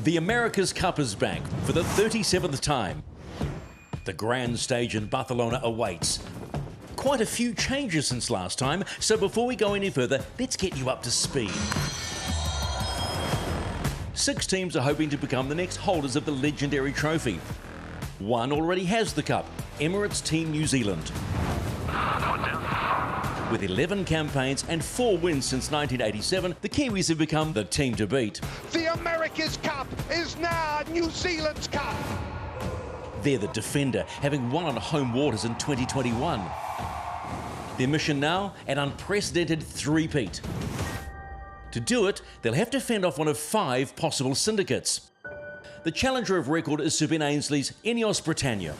The America's Cup is back for the 37th time. The grand stage in Barcelona awaits. Quite a few changes since last time, so before we go any further, let's get you up to speed. 6 teams are hoping to become the next holders of the legendary trophy. One already has the cup, Emirates Team New Zealand. With 11 campaigns and 4 wins since 1987, the Kiwis have become the team to beat. The America's Cup is now New Zealand's Cup. They're the defender, having won on home waters in 2021. Their mission now, an unprecedented three-peat. To do it, they'll have to fend off one of 5 possible syndicates. The challenger of record is Sir Ben Ainsley's Ineos Britannia.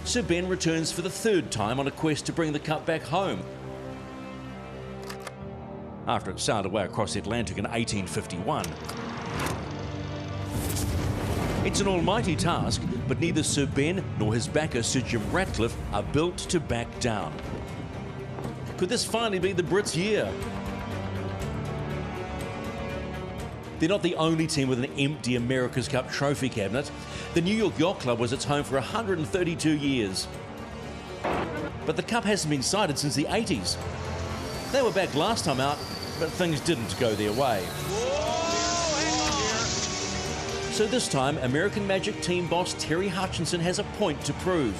Sir Ben returns for the 3rd time on a quest to bring the cup back home. After it sailed away across the Atlantic in 1851. It's an almighty task, but neither Sir Ben nor his backer Sir Jim Ratcliffe are built to back down. Could this finally be the Brits' year? They're not the only team with an empty America's Cup trophy cabinet. The New York Yacht Club was its home for 132 years. But the cup hasn't been sighted since the 80s. They were back last time out, but things didn't go their way. So this time, American Magic team boss Terry Hutchinson has a point to prove.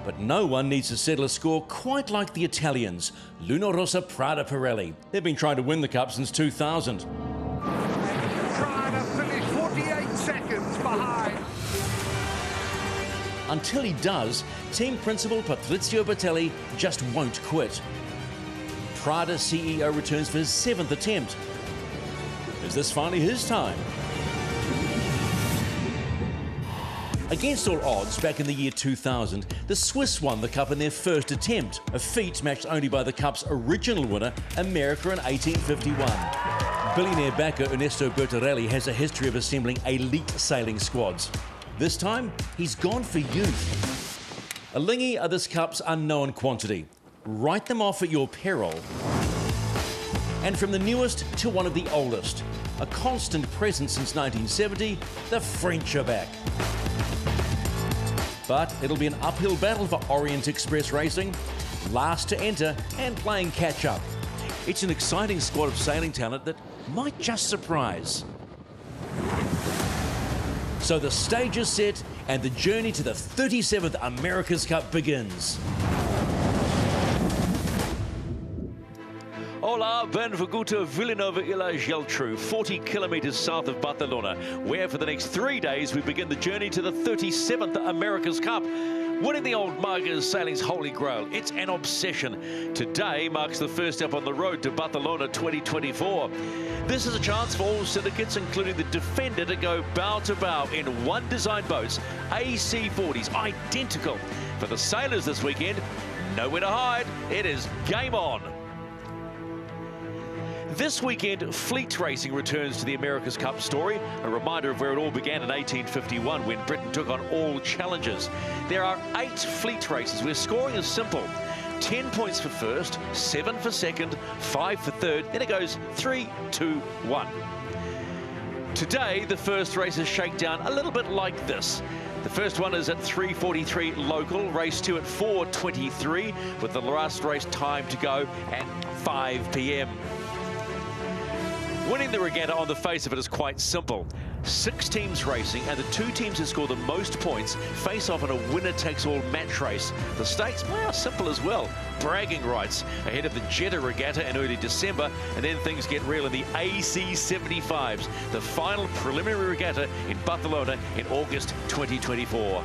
But no one needs to settle a score quite like the Italians, Luna Rossa Prada Pirelli. They've been trying to win the cup since 2000. Trying to finish 48 seconds behind. Until he does, team principal Patrizio Bertelli just won't quit. Prada CEO returns for his 7th attempt. Is this finally his time? Against all odds, back in the year 2000, the Swiss won the cup in their first attempt, a feat matched only by the cup's original winner, America, in 1851. Billionaire backer Ernesto Bertarelli has a history of assembling elite sailing squads. This time, he's gone for youth. Alinghi are this cup's unknown quantity. Write them off at your peril. And from the newest to one of the oldest, a constant presence since 1970, the French are back. But it'll be an uphill battle for Orient Express Racing, last to enter and playing catch-up. It's an exciting squad of sailing talent that might just surprise. So the stage is set and the journey to the 37th America's Cup begins. Hola, benvenuto Vilanova ila Geltrú, 40 kilometres south of Barcelona, where for the next 3 days we begin the journey to the 37th America's Cup. Winning the old mug is sailing's holy grail. It's an obsession. Today marks the first step on the road to Barcelona 2024. This is a chance for all syndicates, including the defender, to go bow to bow in one design boats, AC40s, identical. For the sailors this weekend, nowhere to hide. It is game on. This weekend, fleet racing returns to the America's Cup story, a reminder of where it all began in 1851 when Britain took on all challengers. There are 8 fleet races where scoring is simple. 10 points for first, 7 for second, 5 for third, then it goes 3, 2, 1. Today, the first race is shakedown a little bit like this. The first one is at 3:43 local, race 2 at 4:23, with the last race time to go at 5 p.m. Winning the regatta on the face of it is quite simple. 6 teams racing, and the 2 teams who score the most points face off in a winner-takes-all match race. The stakes, well, simple as well. Bragging rights ahead of the Jeddah Regatta in early December, and then things get real in the AC75s, the final preliminary regatta in Barcelona in August 2024.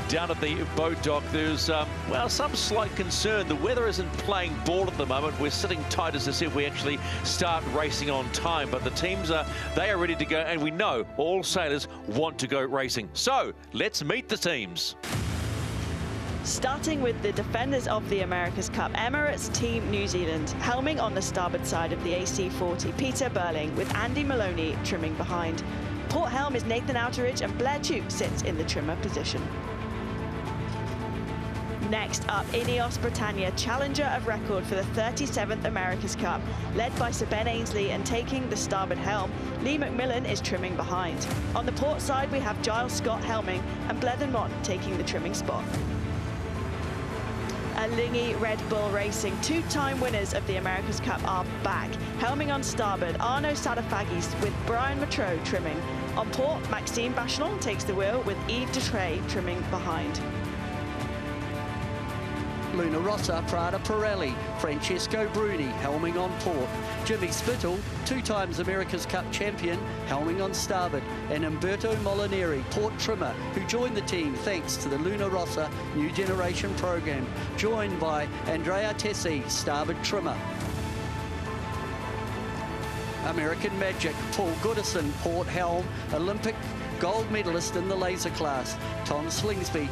Down at the boat dock, there's, well, some slight concern. The weather isn't playing ball at the moment. We're sitting tight as to see if we actually start racing on time. But the teams, they are ready to go, and we know all sailors want to go racing. So, let's meet the teams. Starting with the defenders of the America's Cup, Emirates Team New Zealand, helming on the starboard side of the AC40, Peter Burling, with Andy Maloney trimming behind. Port helm is Nathan Outeridge, and Blair Tuke sits in the trimmer position. Next up, Ineos Britannia, challenger of record for the 37th America's Cup. Led by Sir Ben Ainsley and taking the starboard helm, Lee McMillan is trimming behind. On the port side, we have Giles Scott helming and Blethen Mott taking the trimming spot. Alinghi Red Bull Racing, two-time winners of the America's Cup, are back. Helming on starboard, Arnaud Sadafagis with Brian Matreau trimming. On port, Maxime Bachenon takes the wheel with Yves Dutrey trimming behind. Luna Rossa, Prada Pirelli, Francesco Bruni helming on port, Jimmy Spittle, 2 times America's Cup champion, helming on starboard, and Umberto Molinari, port trimmer, who joined the team thanks to the Luna Rossa New Generation program, joined by Andrea Tessi, starboard trimmer. American Magic, Paul Goodison, port helm, Olympic gold medalist in the laser class, Tom Slingsby,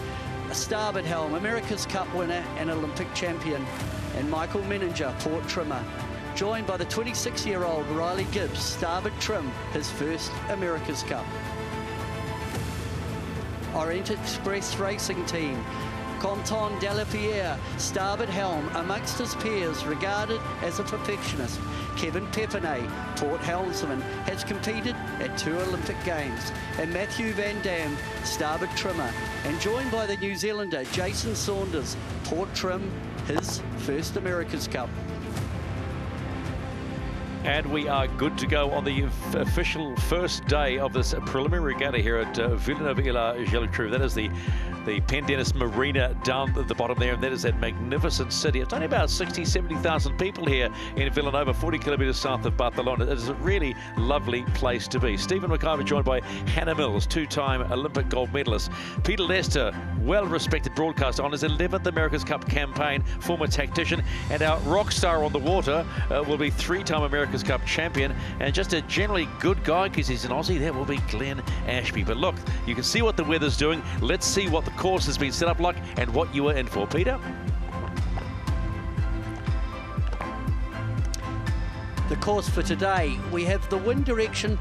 a starboard helm, America's Cup winner and Olympic champion, and Michael Menninger, port trimmer, joined by the 26-year-old Riley Gibbs, starboard trim, his first America's Cup. Orient Express Racing Team, Quentin Delapierre, starboard helm, amongst his peers, regarded as a perfectionist. Kevin Pepinay, port helmsman, has competed at 2 Olympic Games, and Matthew Van Dam, starboard trimmer, and joined by the New Zealander Jason Saunders, port trim, his first America's Cup. And we are good to go on the official first day of this preliminary regatta here at Vilanova Geltrú. That is the Pendennis Marina down at the bottom there, and that is that magnificent city. It's only about 60, 70,000 people here in Vilanova, 40 kilometres south of Barcelona. It is a really lovely place to be. Stephen McIver joined by Hannah Mills, 2-time Olympic gold medalist. Peter Lester, well-respected broadcaster on his 11th America's Cup campaign, former tactician, and our rock star on the water will be 3-time America's Cup champion, and just a generally good guy because he's an Aussie. That will be Glenn Ashby. But look, you can see what the weather's doing. Let's see what the course has been set up like and what you are in for, Peter. The course for today, we have the wind direction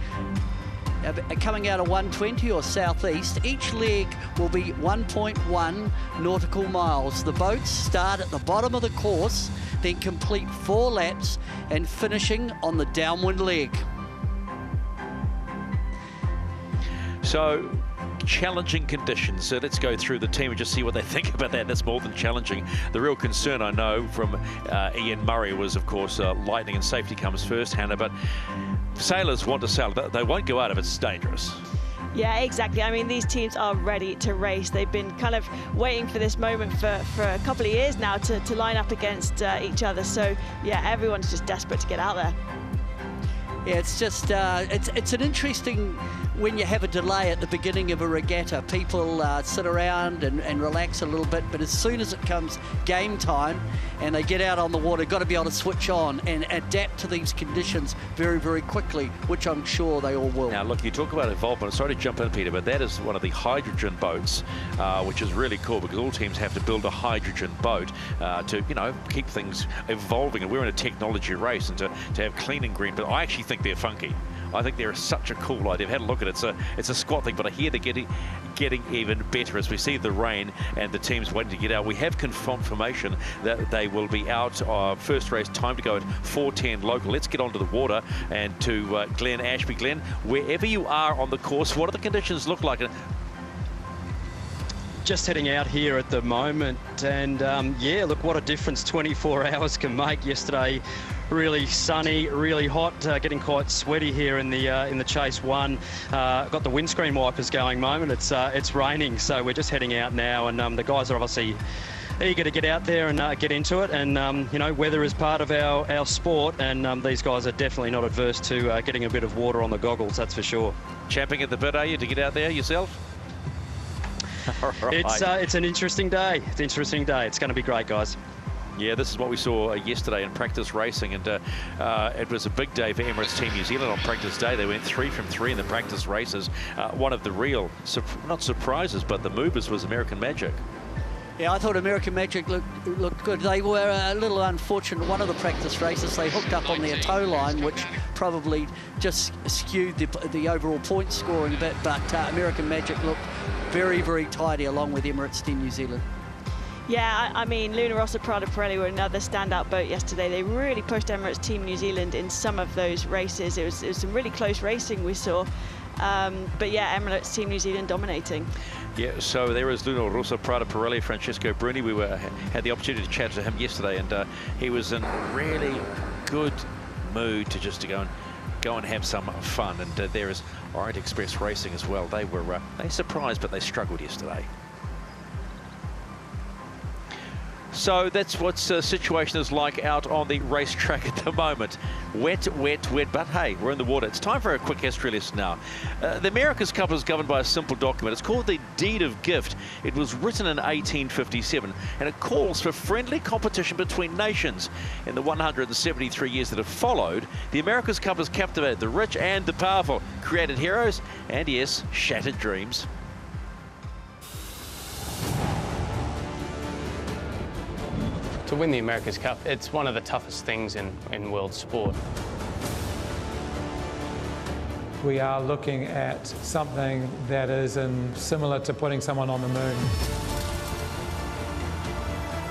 coming out of 120 or southeast. Each leg will be 1.1 nautical miles. The boats start at the bottom of the course, then complete 4 laps and finishing on the downwind leg. So, challenging conditions. So let's go through the team and just see what they think about that. That's more than challenging. The real concern, I know, from Ian Murray was, of course, lightning and safety comes first, Hannah, but sailors want to sail. They won't go out if it's dangerous. Yeah, exactly. I mean, these teams are ready to race. They've been kind of waiting for this moment for a couple of years now to line up against each other. So, yeah, everyone's just desperate to get out there. Yeah, it's just, it's an interesting, when you have a delay at the beginning of a regatta, people sit around and relax a little bit, but as soon as it comes game time and they get out on the water, got to be able to switch on and adapt to these conditions very, very quickly, which I'm sure they all will. Now, look, you talk about involvement. Sorry to jump in, Peter, but that is one of the hydrogen boats, which is really cool because all teams have to build a hydrogen boat to, you know, keep things evolving. And we're in a technology race, and to have clean and green, but I actually think they're funky. I think they're such a cool idea. I've had a look at it. It's a squat thing, but I hear they're getting even better as we see the rain and the teams waiting to get out. We have confirmation that they will be out. First race time to go at 4:10 local. Let's get onto the water and to Glenn Ashby. Glenn, wherever you are on the course, what do the conditions look like? Just heading out here at the moment, and yeah, look what a difference 24 hours can make. Yesterday, really sunny, really hot, getting quite sweaty here in the Chase 1. Got the windscreen wipers going moment. It's raining, so we're just heading out now, and the guys are obviously eager to get out there and get into it. And you know, weather is part of our sport, and these guys are definitely not adverse to getting a bit of water on the goggles, that's for sure. Champing at the bit, are you, to get out there yourself? Right. It's an interesting day. It's an interesting day. It's going to be great, guys. Yeah, this is what we saw yesterday in practice racing, and it was a big day for Emirates Team New Zealand on practice day. They went 3 from 3 in the practice races. One of the real, not surprises, but the movers was American Magic. Yeah, I thought American Magic looked good. They were a little unfortunate. One of the practice races, they hooked up on their tow line, which probably just skewed the overall point scoring bit, but American Magic looked very, very tidy along with Emirates Team New Zealand. Yeah, I mean, Luna Rossa Prada Pirelli were another standout boat yesterday. They really pushed Emirates Team New Zealand in some of those races. It was some really close racing we saw. But yeah, Emirates Team New Zealand dominating. Yeah, so there is Luna Rossa Prada Pirelli, Francesco Bruni. We had the opportunity to chat to him yesterday, and he was in really good mood to just go and have some fun. And there is Orient Express Racing as well. They surprised, but they struggled yesterday. So that's what the situation is like out on the racetrack at the moment. Wet, wet, wet, but hey, we're in the water. It's time for a quick history lesson now. The America's Cup is governed by a simple document. It's called the Deed of Gift. It was written in 1857, and it calls for friendly competition between nations. In the 173 years that have followed, the America's Cup has captivated the rich and the powerful, created heroes, and yes, shattered dreams. To win the America's Cup, it's one of the toughest things in world sport. We are looking at something that is similar to putting someone on the moon.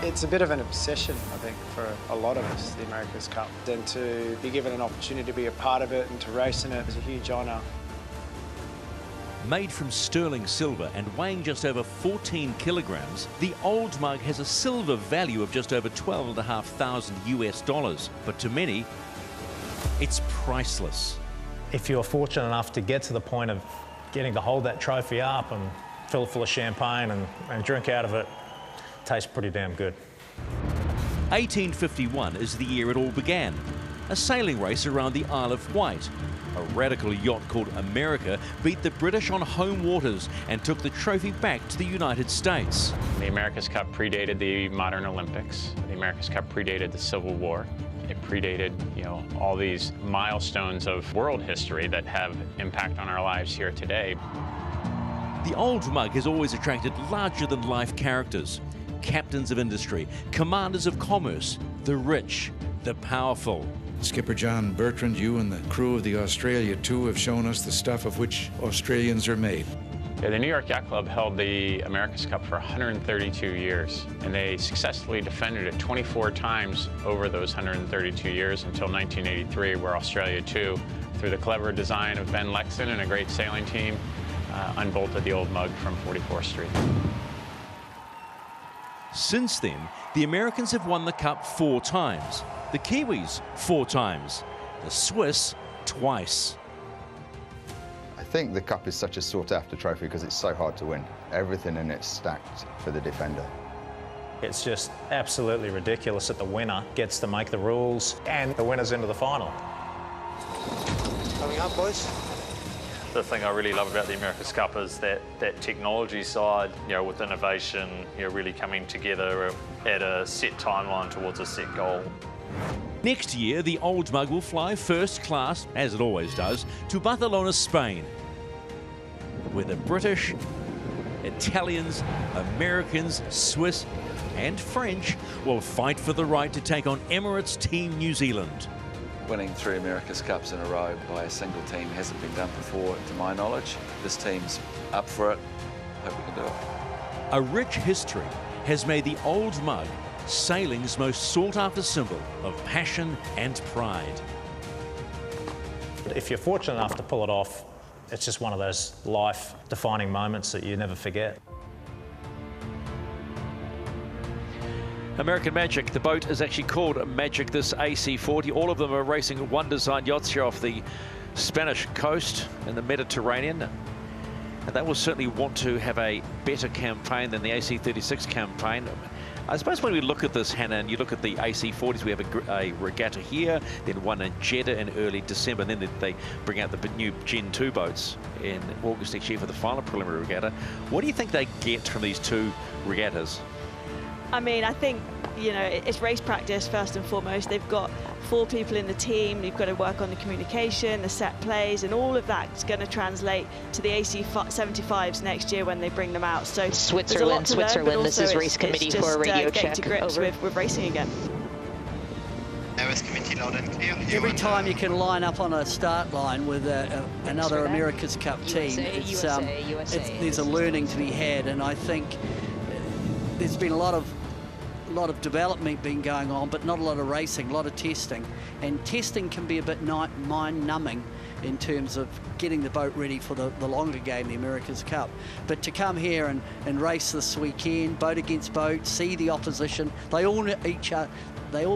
It's a bit of an obsession, I think, for a lot of us, the America's Cup. And to be given an opportunity to be a part of it and to race in it is a huge honour. Made from sterling silver and weighing just over 14 kilograms, the old mug has a silver value of just over $12,500 US. But to many, it's priceless. If you're fortunate enough to get to the point of getting to hold that trophy up and fill it full of champagne and drink out of it, it tastes pretty damn good. 1851 is the year it all began. A sailing race around the Isle of Wight. A radical yacht called America beat the British on home waters and took the trophy back to the United States. The America's Cup predated the modern Olympics. The America's Cup predated the Civil War. It predated, all these milestones of world history that have impact on our lives here today. The old mug has always attracted larger-than-life characters. Captains of industry, commanders of commerce, the rich, the powerful. Skipper John Bertrand, you and the crew of the Australia 2 have shown us the stuff of which Australians are made. Yeah, the New York Yacht Club held the America's Cup for 132 years, and they successfully defended it 24 times over those 132 years until 1983, where Australia 2, through the clever design of Ben Lexon and a great sailing team, unbolted the old mug from 44th Street. Since then, the Americans have won the Cup 4 times. The Kiwis 4 times, the Swiss twice. I think the Cup is such a sought-after trophy because it's so hard to win. Everything in it's stacked for the defender. It's just absolutely ridiculous that the winner gets to make the rules and the winner's into the final. Coming up, boys. The thing I really love about the America's Cup is that technology side, with innovation, really coming together at a set timeline towards a set goal. Next year, the old mug will fly first class, as it always does, to Barcelona, Spain, where the British, Italians, Americans, Swiss and French will fight for the right to take on Emirates Team New Zealand. Winning 3 America's Cups in a row by a single team hasn't been done before, to my knowledge. This team's up for it. Hope we can do it. A rich history has made the old mug sailing's most sought-after symbol of passion and pride. If you're fortunate enough to pull it off, it's just one of those life-defining moments that you never forget. American Magic, the boat is actually called Magic, this AC40. All of them are racing one design yachts here off the Spanish coast in the Mediterranean. And they will certainly want to have a better campaign than the AC36 campaign. I suppose when we look at this, Hannah, and you look at the AC40s, we have a regatta here, then one in Jeddah in early December, and then they bring out the new Gen 2 boats in August next year for the final preliminary regatta. What do you think they get from these 2 regattas? I mean, I think, it's race practice first and foremost. They've got 4 people in the team. You've got to work on the communication, the set plays, and all of that's going to translate to the AC75s next year when they bring them out. So Switzerland, this is race committee for a radio check. To grips with racing again. Race committee loud and clear. Every time you can line up on a start line with another America's Cup team, there's a learning to be had, and I think there's been a lot of lot of development been going on, but not a lot of racing, a lot of testing. And testing can be a bit mind-numbing in terms of getting the boat ready for the longer game, the America's Cup. But to come here and race this weekend, boat against boat, see the opposition, they all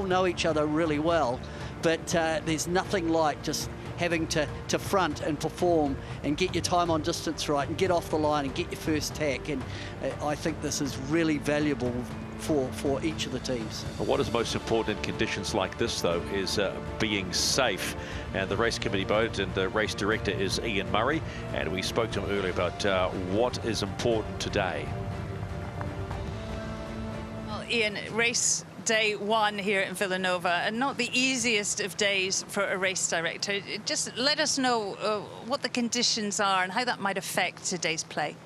know each other really well, but there's nothing like just having to front and perform and get your time on distance right and get off the line and get your first tack. And I think this is really valuable for each of the teams. What is most important in conditions like this, though, is being safe. And the race committee boat and the race director is Ian Murray, and we spoke to him earlier about what is important today. Well, Ian, race day one here at Vilanova, and not the easiest of days for a race director. Just let us know what the conditions are and how that might affect today's play.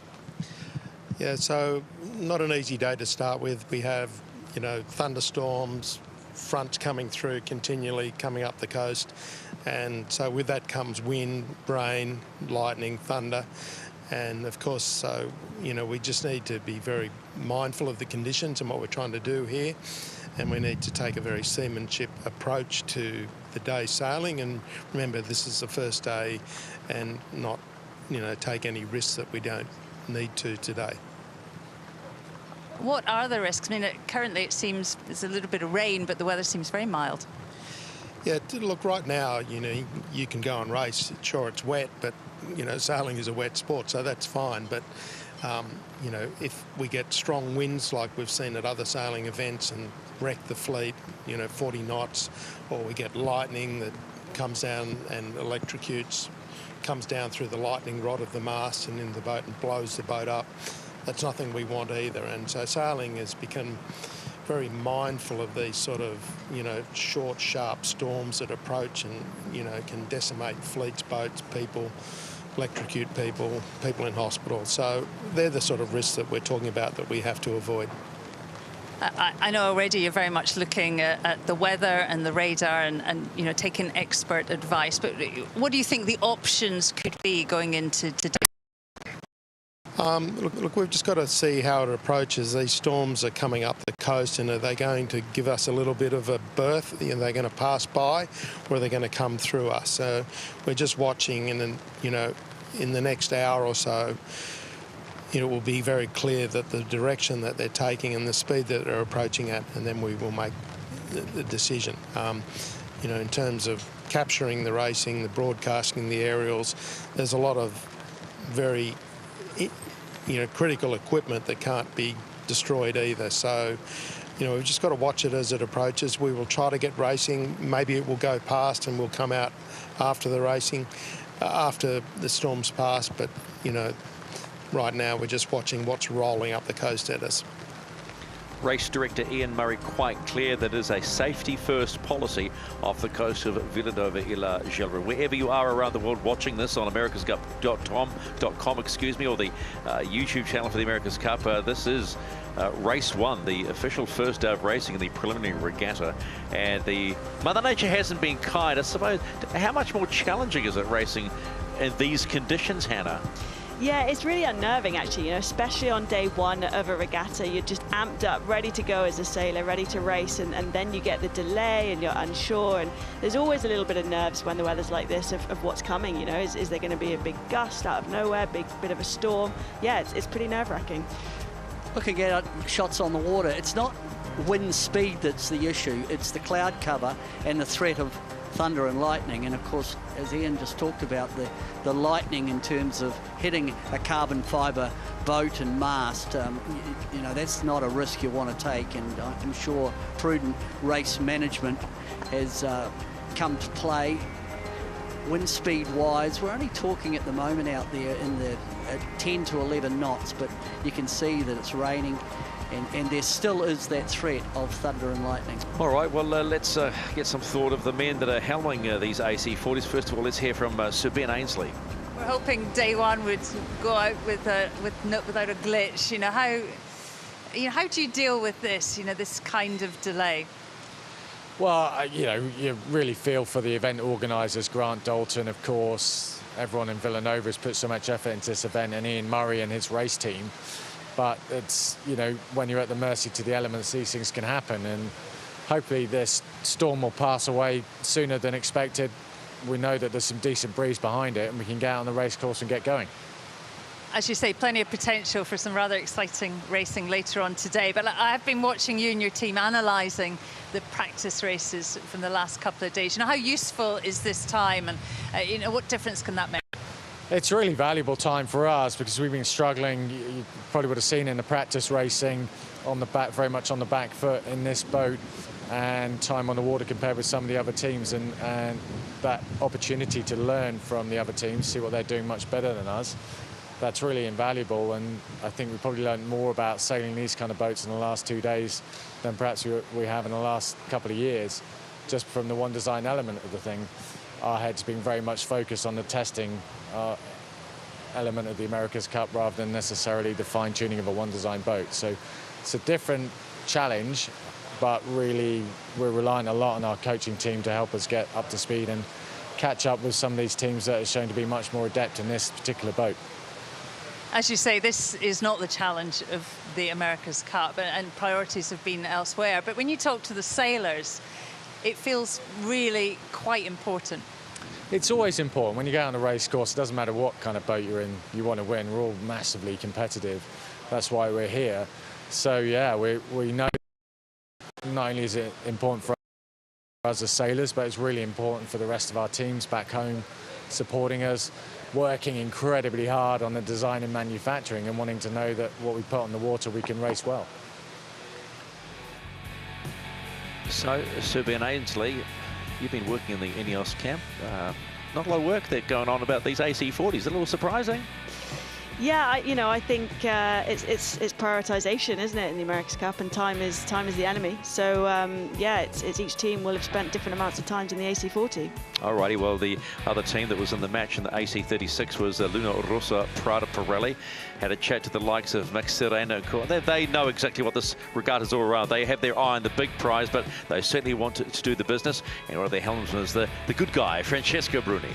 Yeah, so not an easy day to start with. We have, you know, thunderstorms, fronts coming through continually coming up the coast, and so with that comes wind, rain, lightning, thunder. And of course, so, you know, we just need to be very mindful of the conditions and what we're trying to do here. And we need to take a very seamanship approach to the day sailing. And remember, this is the first day, and not, you know, take any risks that we don't need to today. What are the risks? I mean, currently it seems there's a little bit of rain, but the weather seems very mild. Yeah, look, right now, you know, you can go and race. Sure, it's wet, but, you know, sailing is a wet sport, so that's fine. But, you know, if we get strong winds like we've seen at other sailing events and wreck the fleet, you know, 40 knots, or we get lightning that comes down and electrocutes, comes down through the lightning rod of the mast and in the boat and blows the boat up, that's nothing we want either. And so sailing has become very mindful of these sort of, you know, short, sharp storms that approach and, you know, can decimate fleets, boats, people, electrocute people, people in hospital. So they're the sort of risks that we're talking about that we have to avoid. I know already you're very much looking at the weather and the radar and you know, taking expert advice. But what do you think the options could be going into today? Look, we've just got to see how it approaches. These storms are coming up the coast, and are they going to give us a little bit of a berth? Are they going to pass by, or are they going to come through us? So we're just watching, and then, you know, in the next hour or so, it will be very clear that the direction that they're taking and the speed that they're approaching at, and then we will make the decision. You know, in terms of capturing the racing, the broadcasting, the aerials, there's a lot of very, you know, critical equipment that can't be destroyed either. So, you know, we've just got to watch it as it approaches. We will try to get racing. Maybe it will go past and we'll come out after the racing, after the storms pass. But, you know, right now we're just watching what's rolling up the coast at us. Race director Ian Murray quite clear that it is a safety-first policy off the coast of Vilanova y la Geltrú. Wherever you are around the world watching this on americascup.com, or the YouTube channel for the America's Cup, this is race one, the official first day of racing in the preliminary regatta. And the Mother Nature hasn't been kind. I suppose, how much more challenging is it racing in these conditions, Hannah? Yeah, it's really unnerving, actually, you know, especially on day one of a regatta. You're just amped up, ready to go as a sailor, ready to race, and then you get the delay and you're unsure. And there's always a little bit of nerves when the weather's like this of what's coming, you know. Is there going to be a big gust out of nowhere, big bit of a storm? Yeah, it's pretty nerve-wracking. Looking at shots on the water, it's not wind speed that's the issue, it's the cloud cover and the threat of thunder and lightning. And of course, as Ian just talked about, the lightning in terms of hitting a carbon fibre boat and mast, you know, that's not a risk you want to take. And I'm sure prudent race management has come to play. Wind speed wise, we're only talking at the moment out there in the 10 to 11 knots, but you can see that it's raining. And there still is that threat of thunder and lightning. All right, well, let's get some thought of the men that are helming these AC40s. First of all, let's hear from Sir Ben Ainsley. We're hoping day one would go out without a glitch. You know, how do you deal with this? You know, this kind of delay. Well, you know, you really feel for the event organisers, Grant Dalton, of course. Everyone in Vilanova has put so much effort into this event, and Ian Murray and his race team. But it's, you know, when you're at the mercy to the elements, these things can happen. And hopefully this storm will pass away sooner than expected. We know that there's some decent breeze behind it, and we can get out on the race course and get going. As you say, plenty of potential for some rather exciting racing later on today. But I've been watching you and your team analysing the practice races from the last couple of days. You know, how useful is this time, and you know, what difference can that make? It's a really valuable time for us because we've been struggling. You probably would have seen in the practice racing on the back, very much on the back foot in this boat, and time on the water compared with some of the other teams, and that opportunity to learn from the other teams, see what they're doing much better than us. That's really invaluable, and I think we probably learned more about sailing these kind of boats in the last 2 days than perhaps we have in the last couple of years, just from the one design element of the thing. Our head's been very much focused on the testing element of the America's Cup rather than necessarily the fine-tuning of a one design boat. So it's a different challenge, but really we're relying a lot on our coaching team to help us get up to speed and catch up with some of these teams that are shown to be much more adept in this particular boat. As you say, this is not the challenge of the America's Cup, and priorities have been elsewhere. But when you talk to the sailors, it feels really quite important. It's always important. When you go on a race course, it doesn't matter what kind of boat you're in, you want to win. We're all massively competitive. That's why we're here. So, yeah, we know not only is it important for us as sailors, but it's really important for the rest of our teams back home supporting us, working incredibly hard on the design and manufacturing, and wanting to know that what we put on the water, we can race well. So, Sir Ben Ainsley, you've been working in the INEOS camp. Not a lot of work there going on about these AC40s. A little surprising. Yeah, I think it's prioritisation, isn't it, in the America's Cup, and time is the enemy. So yeah, it's each team will have spent different amounts of times in the AC40. Alrighty, well, the other team that was in the match in the AC36 was Luna Rossa Prada Pirelli. Had a chat to the likes of Max Sereno. They know exactly what this regatta's all around. They have their eye on the big prize, but they certainly want to do the business. And one of their helmsmen is the good guy, Francesco Bruni.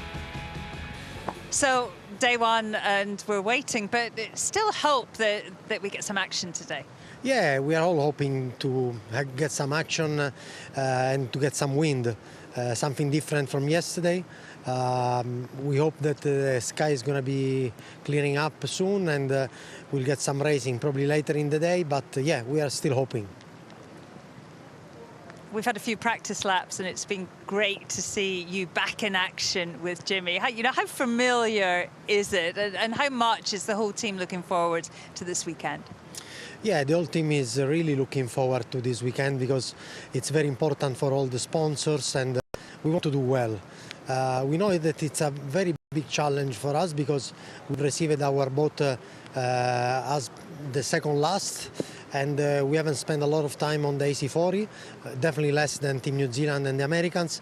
So, day one, and we're waiting, but still hope that we get some action today. Yeah, we are all hoping to get some action and to get some wind, something different from yesterday. We hope that the sky is going to be clearing up soon, and we'll get some racing probably later in the day, but yeah, we are still hoping. We've had a few practice laps, and it's been great to see you back in action with Jimmy. How familiar is it, and how much is the whole team looking forward to this weekend? Yeah, the whole team is really looking forward to this weekend because it's very important for all the sponsors, and we want to do well. We know that it's a very big challenge for us because we received our boat as the second last, and we haven't spent a lot of time on the AC40, definitely less than Team New Zealand and the Americans,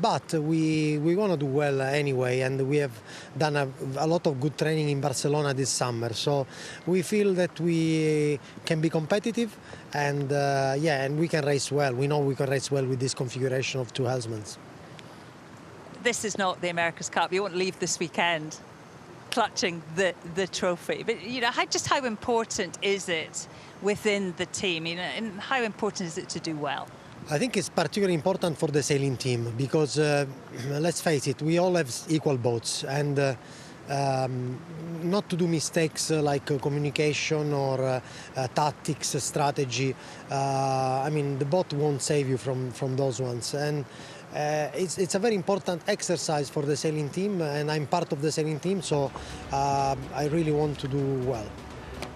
but we want to do well anyway, and we have done a lot of good training in Barcelona this summer, so we feel that we can be competitive, and yeah, and we can race well. We know we can race well with this configuration of two helmsmen. This is not the America's Cup. You won't leave this weekend clutching the trophy, but how important is it within the team, and how important is it to do well? I think it's particularly important for the sailing team because let's face it, we all have equal boats, and not to do mistakes like communication or tactics, strategy. I mean, the boat won't save you from those ones, and it's a very important exercise for the sailing team, and I'm part of the sailing team, so I really want to do well.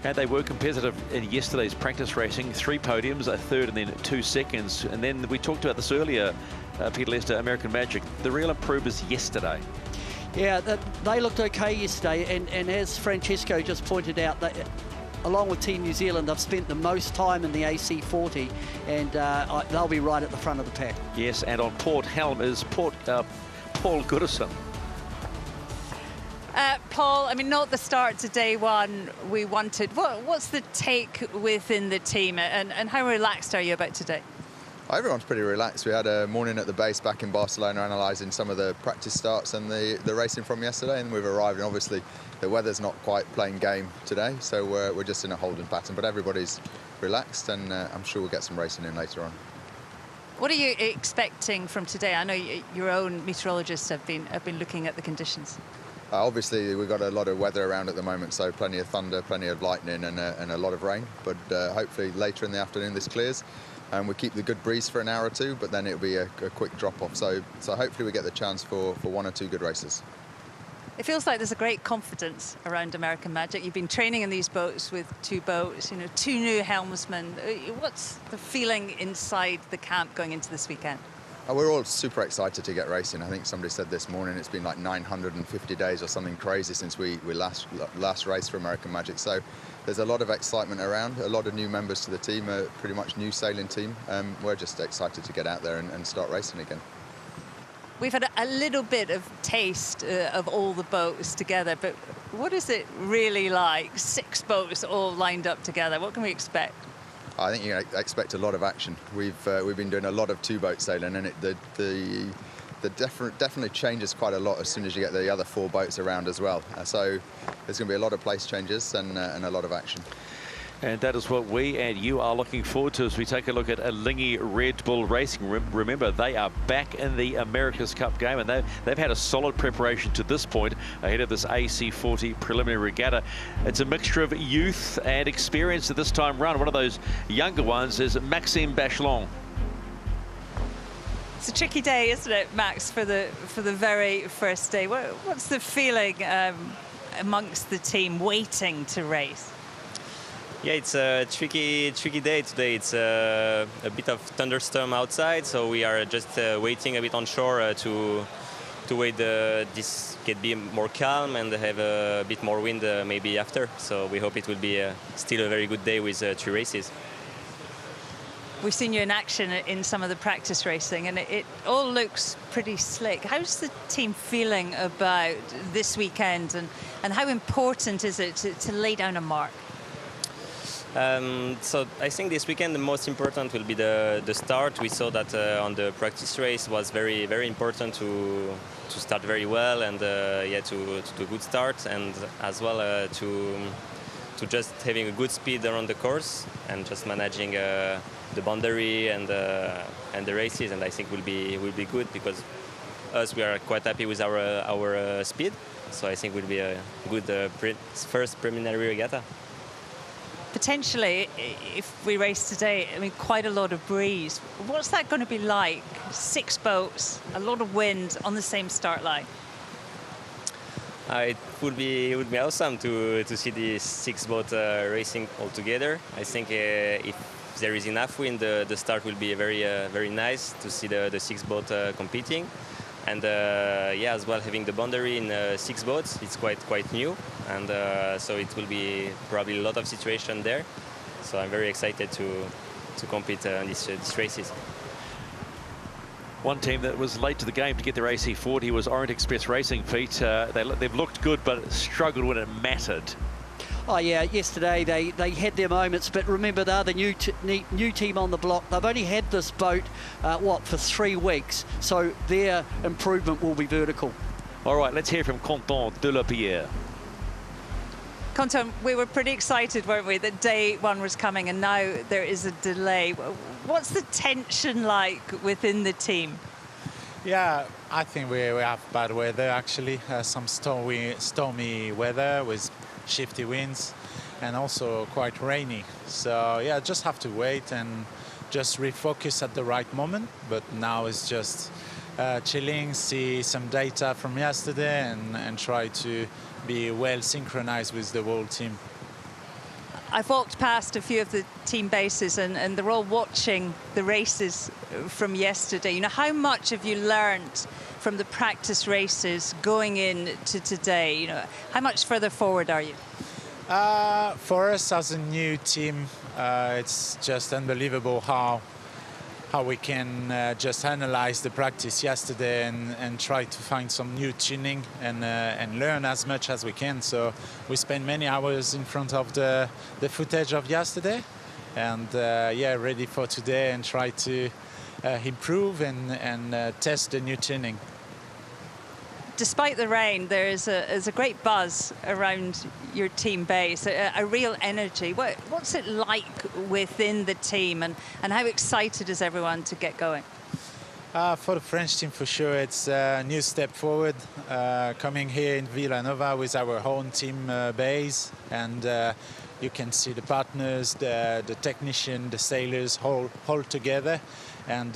And they were competitive in yesterday's practice racing. 3 podiums, a third and then 2 seconds. And then we talked about this earlier, Peter Lester, American Magic. The real improvers yesterday. Yeah, they looked okay yesterday. And as Francesco just pointed out, that along with Team New Zealand, I've spent the most time in the AC40, and they'll be right at the front of the pack. Yes, and on port helm is Paul Goodison. Paul, I mean, not the start to day one we wanted. What's the take within the team, and how relaxed are you about today? Everyone's pretty relaxed. We had a morning at the base back in Barcelona analysing some of the practice starts and the racing from yesterday, and we've arrived, and obviously the weather's not quite playing game today, so we're just in a holding pattern, but everybody's relaxed, and I'm sure we'll get some racing in later on. What are you expecting from today? I know your own meteorologists have been looking at the conditions. Obviously, we've got a lot of weather around at the moment, so plenty of thunder, plenty of lightning, and a lot of rain. But hopefully later in the afternoon this clears, and we keep the good breeze for an hour or two. But then it'll be a quick drop-off. So hopefully we get the chance for 1 or 2 good races. It feels like there's a great confidence around American Magic. You've been training in these boats with 2 boats, 2 new helmsmen. What's the feeling inside the camp going into this weekend? We're all super excited to get racing. I think somebody said this morning it's been like 950 days or something crazy since we last raced for American Magic. So there's a lot of excitement around, a lot of new members to the team, a pretty much new sailing team. We're just excited to get out there and start racing again. We've had a little bit of taste of all the boats together, but what is it really like? 6 boats all lined up together. What can we expect? I think you can expect a lot of action. We've been doing a lot of 2-boat sailing, and the definitely changes quite a lot as soon as you get the other 4 boats around as well. So there's going to be a lot of place changes and a lot of action. And that is what we and you are looking forward to as we take a look at Lingy Red Bull Racing. Remember, they are back in the America's Cup game, and they've had a solid preparation to this point ahead of this AC40 Preliminary Regatta. It's a mixture of youth and experience at this time round. One of those younger ones is Maxime Bachelon. It's a tricky day, isn't it, Max, for the very first day? What's the feeling amongst the team waiting to race? Yeah, it's a tricky day today. It's a bit of thunderstorm outside, so we are just waiting a bit on shore to wait this get be more calm and have a bit more wind maybe after. So we hope it will be still a very good day with 3 races. We've seen you in action in some of the practice racing, and it all looks pretty slick. How's the team feeling about this weekend, and how important is it to lay down a mark? So I think this weekend the most important will be the start. We saw that on the practice race was very, very important to start very well and to do a good start, and as well to just having a good speed around the course and just managing the boundary and the races. And I think will be good because we are quite happy with our speed. So I think will be a good first preliminary regatta. Potentially, if we race today, I mean, quite a lot of breeze. What's that going to be like? 6 boats, a lot of wind on the same start line. It would be awesome to see the 6-boat racing all together. I think if there is enough wind, the start will be very nice to see the 6-boat competing. And as well, having the boundary in 6 boats, it's quite new, and so it will be probably a lot of situation there. So I'm very excited to compete in these races. One team that was late to the game to get their AC40 was Orient Express Racing, Pete. They've looked good, but struggled when it mattered. Oh yeah, yesterday they had their moments, but remember they're the new team on the block. They've only had this boat, for 3 weeks, so their improvement will be vertical. All right, let's hear from Quentin Delapierre. Quentin, we were pretty excited, weren't we, that day 1 was coming, and now there is a delay. What's the tension like within the team? Yeah, I think we have bad weather actually, some stormy weather with shifty winds and also quite rainy. So yeah, just have to wait and just refocus at the right moment. But now it's just chilling, see some data from yesterday and try to be well synchronized with the whole team. I've walked past a few of the team bases and they're all watching the races from yesterday. You know, how much have you learned from the practice races going in to today? You know, how much further forward are you? For us as a new team, it's just unbelievable how we can just analyze the practice yesterday and try to find some new tuning and learn as much as we can. So we spent many hours in front of the footage of yesterday, and ready for today and try to improve and test the new tuning. Despite the rain, there's a great buzz around your team base, a real energy. What's it like within the team, and how excited is everyone to get going? For the French team, for sure, it's a new step forward. Coming here in Vilanova with our own team base, and you can see the partners, the technician, the sailors all together, and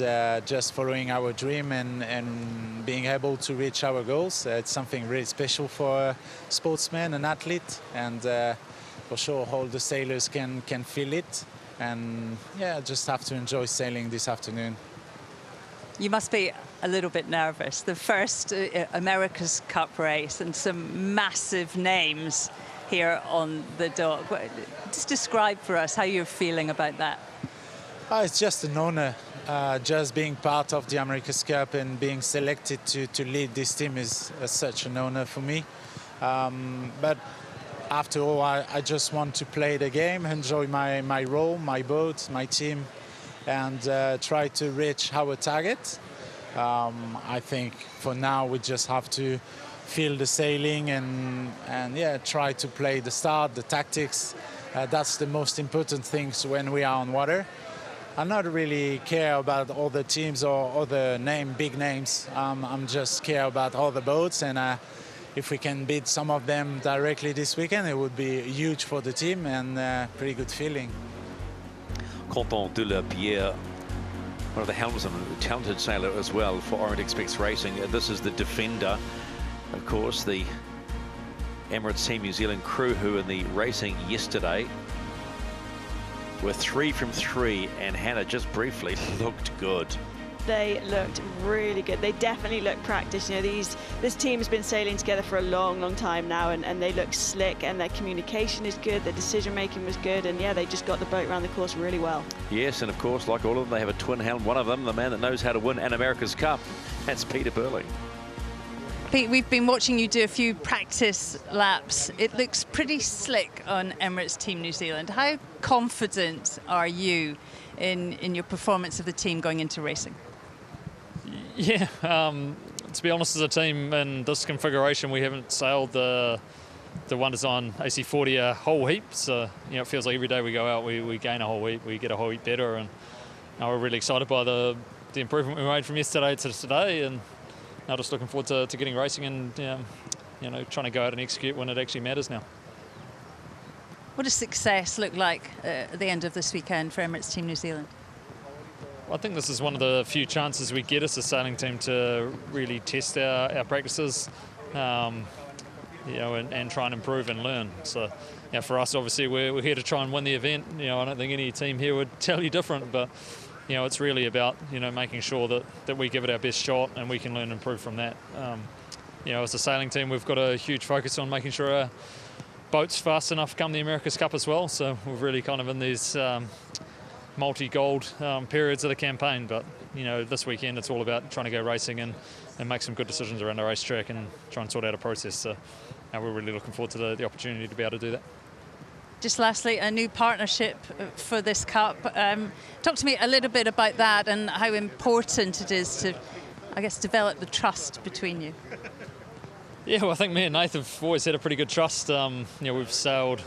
just following our dream and being able to reach our goals. It's something really special for a sportsman, an athlete, and for sure all the sailors can feel it. And yeah, just have to enjoy sailing this afternoon. You must be a little bit nervous. The first America's Cup race and some massive names here on the dock. Just describe for us how you're feeling about that. It's just an honor. Just being part of the America's Cup and being selected to lead this team is such an honor for me. But after all, I just want to play the game, enjoy my role, my boat, my team, and try to reach our target. I think for now we just have to feel the sailing and yeah, try to play the start, the tactics. That's the most important things when we are on water. I not really care about all the teams or other big names. I'm just care about all the boats, and if we can beat some of them directly this weekend, it would be huge for the team and pretty good feeling. Quentin de la Pierre, one of the helmsmen, a talented sailor as well for Orient Express Racing. This is the defender, of course, the Emirates Team New Zealand crew who in the racing yesterday were 3 from 3, and Hannah just briefly looked good. They looked really good. They definitely look practiced. You know, this team has been sailing together for a long time now, and they look slick, and their communication is good, their decision making was good, and yeah, they just got the boat around the course really well. Yes, and of course, like all of them, they have a twin helm. One of them, the man that knows how to win an America's Cup, that's Peter Burling. Pete, we've been watching you do a few practice laps. It looks pretty slick on Emirates Team New Zealand. How confident are you in your performance of the team going into racing? Yeah, to be honest, as a team in this configuration, we haven't sailed the one design AC40 a whole heap. So, you know, it feels like every day we go out, we gain a whole heap, we get a whole heap better, and we're really excited by the improvement we made from yesterday to today, and now just looking forward to getting racing and you know, trying to go out and execute when it actually matters now. What does success look like at the end of this weekend for Emirates Team New Zealand? I think this is one of the few chances we get as a sailing team to really test our practices, you know, and try and improve and learn. So, yeah, for us, obviously, we're here to try and win the event. You know, I don't think any team here would tell you different, but you know, it's really about, you know, making sure that we give it our best shot and we can learn and improve from that. You know, as a sailing team, we've got a huge focus on making sure our boat's fast enough come the America's Cup as well. So we're really kind of in these multi-gold periods of the campaign, but you know, this weekend it's all about trying to go racing and make some good decisions around the racetrack and try and sort out a process. So we're really looking forward to the opportunity to be able to do that. Just lastly, a new partnership for this Cup. Talk to me a little bit about that and how important it is to, I guess, develop the trust between you. Yeah, well, I think me and Nath have always had a pretty good trust. You know, we've sailed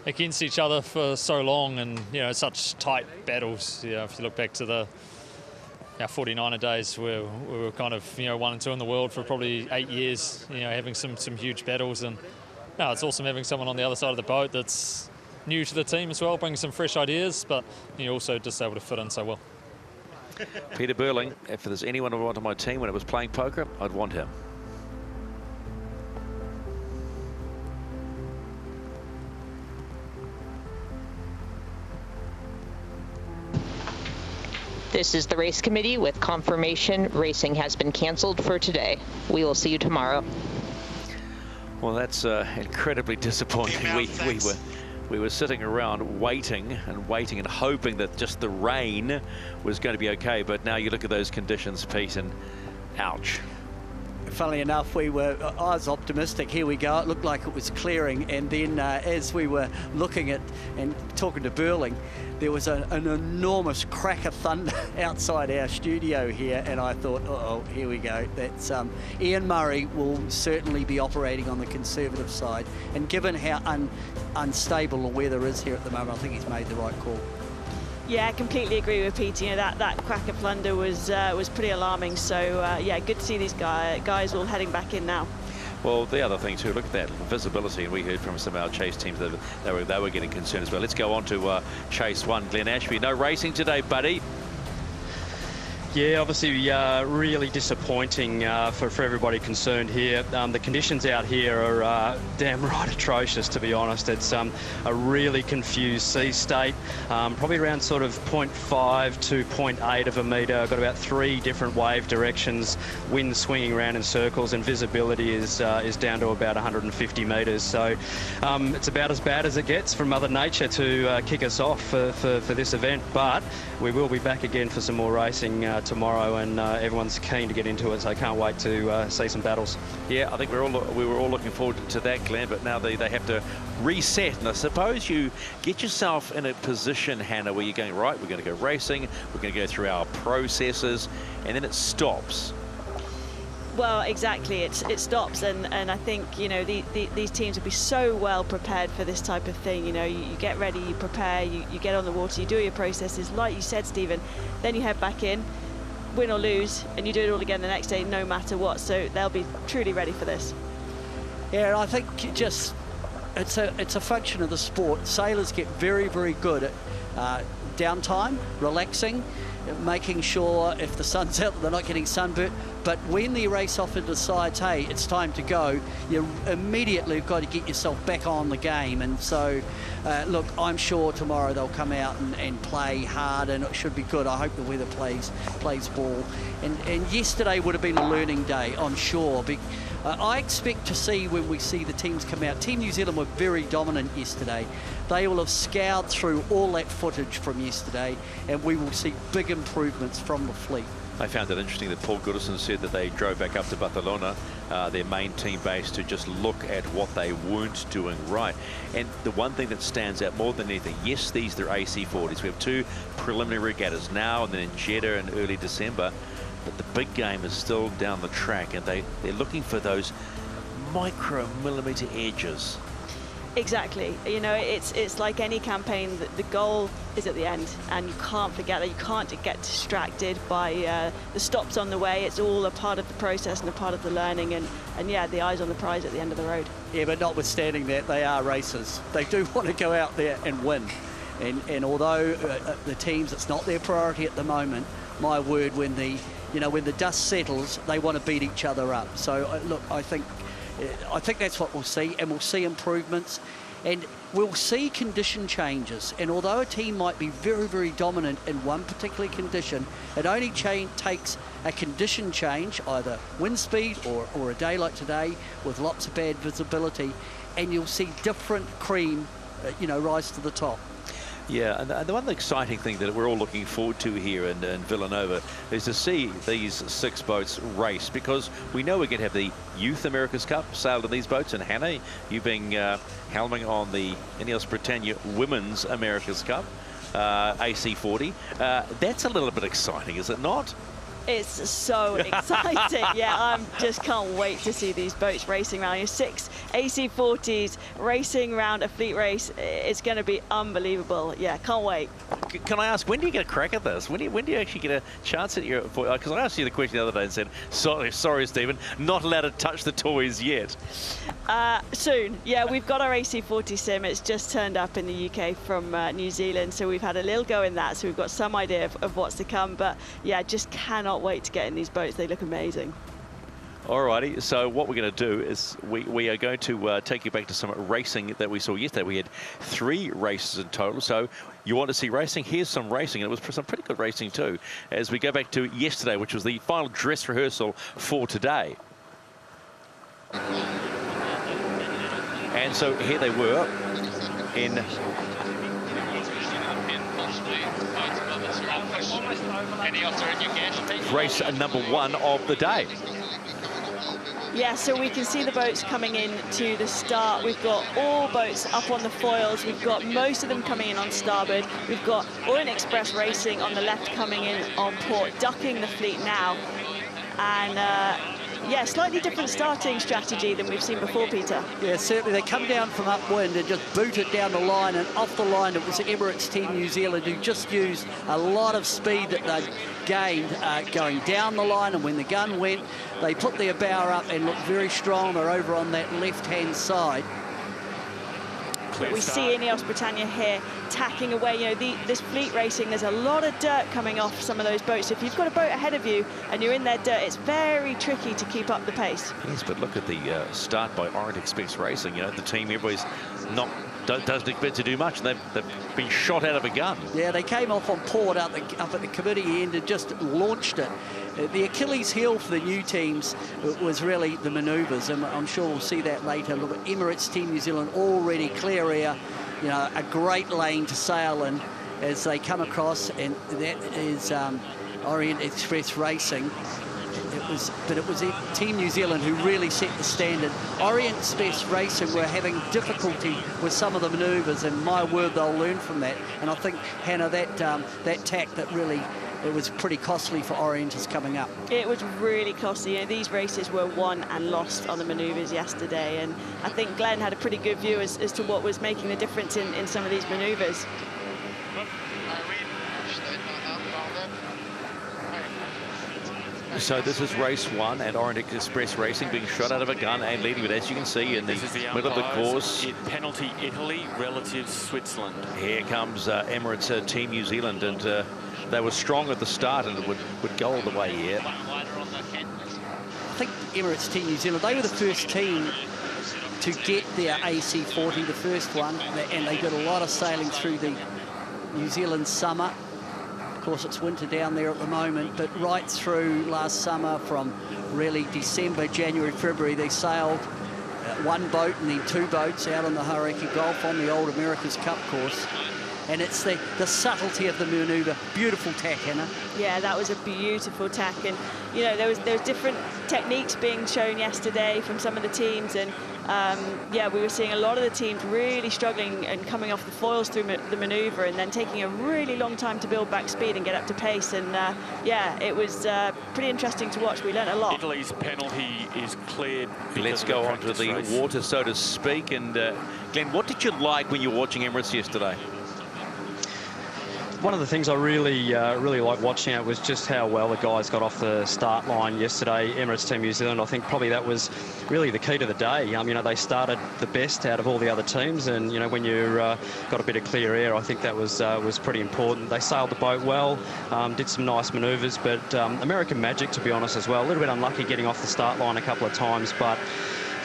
against each other for so long, and you know, such tight battles. You know, if you look back to our 49er days, where we were kind of, you know, 1 and 2 in the world for probably 8 years. You know, having some huge battles, and no, it's awesome having someone on the other side of the boat that's new to the team as well, bringing some fresh ideas, but you know, also just able to fit in so well. Peter Burling, if there's anyone I want on my team when it was playing poker, I'd want him. This is the race committee with confirmation racing has been canceled for today. We will see you tomorrow. Well, that's incredibly disappointing. We were sitting around waiting and hoping that just the rain was going to be okay, but now you look at those conditions, Pete, and ouch. funnily enough, I was optimistic. Here we go. It looked like it was clearing, and then as we were looking at and talking to Burling, there was an enormous crack of thunder outside our studio here, and I thought, oh, here we go. That's Ian Murray will certainly be operating on the conservative side, and given how unstable the weather is here at the moment, I think he's made the right call. Yeah, I completely agree with Pete. You know, that crack of thunder was pretty alarming. So yeah, good to see these guys all heading back in now. Well, the other thing too, look at that visibility, and we heard from some of our chase teams that they were getting concerned as well. Let's go on to chase one. Glenn Ashby, no racing today, buddy. Yeah, obviously really disappointing for everybody concerned here. The conditions out here are damn right atrocious, to be honest. It's a really confused sea state, probably around sort of 0.5 to 0.8 of a metre. Got about 3 different wave directions, wind swinging around in circles, and visibility is down to about 150 metres. So it's about as bad as it gets from Mother Nature to kick us off for this event. But we will be back again for some more racing tomorrow, and everyone's keen to get into it, so I can't wait to see some battles. Yeah, I think we were all looking forward to that, Glenn, but now they have to reset, and I suppose you get yourself in a position, Hannah, where you're going, right, we're going to go racing, we're going to go through our processes, and then it stops. Well, exactly, it stops, and I think, you know, these teams will be so well prepared for this type of thing. You know, you get ready, you prepare, you get on the water, you do your processes, like you said, Stephen, then you head back in, win or lose, and you do it all again the next day, no matter what. So they'll be truly ready for this. Yeah, I think just it's a function of the sport. Sailors get very, very good at downtime, relaxing, making sure if the sun's out that they're not getting sunburnt. But when the race officer decides, hey, it's time to go, you immediately got to get yourself back on the game. And so, look, I'm sure tomorrow they'll come out and play hard, and it should be good. I hope the weather plays ball. And yesterday would have been a learning day, I'm sure. I expect to see, when we see the teams come out, Team New Zealand were very dominant yesterday. They will have scoured through all that footage from yesterday, and we will see big improvements from the fleet. I found it interesting that Paul Goodison said that they drove back up to Barcelona, their main team base, to just look at what they weren't doing right. And the one thing that stands out more than anything, yes, these are AC40s. We have 2 preliminary regattas now and then in Jeddah in early December, but the big game is still down the track, and they're looking for those micro-millimetre edges. Exactly. You know, it's like any campaign, the goal is at the end, and you can't forget that. You can't get distracted by the stops on the way. It's all a part of the process and a part of the learning, and yeah, the eyes on the prize at the end of the road. Yeah, but notwithstanding that, they are racers. They do want to go out there and win. And although the teams, it's not their priority at the moment, my word, when the dust settles, they want to beat each other up. So look, I think that's what we'll see, and we'll see improvements, and we'll see condition changes. And although a team might be very, very dominant in one particular condition, it only takes a condition change, either wind speed or a day like today with lots of bad visibility, and you'll see different cream, rise to the top. Yeah, and the one exciting thing that we're all looking forward to here in Vilanova is to see these 6 boats race, because we know we're going to have the Youth America's Cup sailed in these boats, and Hannah, you being helming on the Ineos Britannia Women's America's Cup, AC40. That's a little bit exciting, is it not? It's so exciting. Yeah, I just can't wait to see these boats racing around. 6 AC40s racing around a fleet race. It's going to be unbelievable. Yeah, can't wait. Can I ask, when do you get a crack at this? When do you actually get a chance at your... Because I asked you the question the other day and said, sorry, Stephen, not allowed to touch the toys yet. Soon. Yeah, we've got our AC40 sim. It's just turned up in the UK from New Zealand, so we've had a little go in that, so we've got some idea of what's to come. But yeah, just cannot wait to get in these boats. They look amazing. Alrighty, so what we're going to do is we are going to take you back to some racing that we saw yesterday. We had 3 races in total, so you want to see racing? Here's some racing, and it was some pretty good racing too, as we go back to yesterday, which was the final dress rehearsal for today. And so here they were in race number 1 of the day. Yeah, so we can see the boats coming in to the start. We've got all boats up on the foils. We've got most of them coming in on starboard. We've got Orient Express Racing on the left coming in on port, ducking the fleet now. And yeah, slightly different starting strategy than we've seen before, Peter. Yeah, certainly. They come down from upwind and just boot it down the line, and off the line it was Emirates Team New Zealand who just used a lot of speed that they'd gained going down the line, and when the gun went, they put their bow up and looked very strong. They're over on that left-hand side. But we see Ineos Britannia here tacking away. You know, this fleet racing, there's a lot of dirt coming off some of those boats. So if you've got a boat ahead of you and you're in their dirt, it's very tricky to keep up the pace. Yes, but look at the start by Orient Express Racing. You know, the team everybody's doesn't expect to do much. They've been shot out of a gun. Yeah, they came off on port up at the committee end and just launched it. The Achilles heel for the new teams was really the manoeuvres, and I'm sure we'll see that later. Look at Emirates Team New Zealand already clear air, you know, a great lane to sail in as they come across, and that is Orient Express Racing. But it was Team New Zealand who really set the standard. Orient Express Racing were having difficulty with some of the manoeuvres, and my word, they'll learn from that. And I think, Hannah, that tack that really, it was pretty costly for Orienters coming up. It was really costly. You know, these races were won and lost on the manoeuvres yesterday, and I think Glenn had a pretty good view as to what was making the difference in some of these manoeuvres. So this is race one, and Orient Express Racing being shot out of a gun and leading. But as you can see in the middle of the course, penalty Italy relative Switzerland. Here comes Emirates Team New Zealand, and they were strong at the start and would go all the way here. I think Emirates Team New Zealand, they were the first team to get their AC40, the first one, and they did a lot of sailing through the New Zealand summer. Of course, it's winter down there at the moment, but right through last summer, from really December, January, February, they sailed one boat and then two boats out on the Hauraki Gulf on the old America's Cup course. And it's the subtlety of the manoeuvre. Beautiful tack, Hannah. Yeah, that was a beautiful tack. And, you know, there was different techniques being shown yesterday from some of the teams. And, yeah, we were seeing a lot of the teams really struggling and coming off the foils through the manoeuvre and then taking a really long time to build back speed and get up to pace. And, yeah, it was pretty interesting to watch. We learned a lot. Italy's penalty is cleared. Let's go on to the water, so to speak. And, Glenn, what did you like when you were watching Emirates yesterday? One of the things I really liked watching it was just how well the guys got off the start line yesterday. Emirates Team New Zealand, I think probably that was really the key to the day. You know, they started the best out of all the other teams, and you know, when you got a bit of clear air, I think that was pretty important. They sailed the boat well, did some nice manoeuvres, but American Magic, to be honest, as well, a little bit unlucky getting off the start line a couple of times, but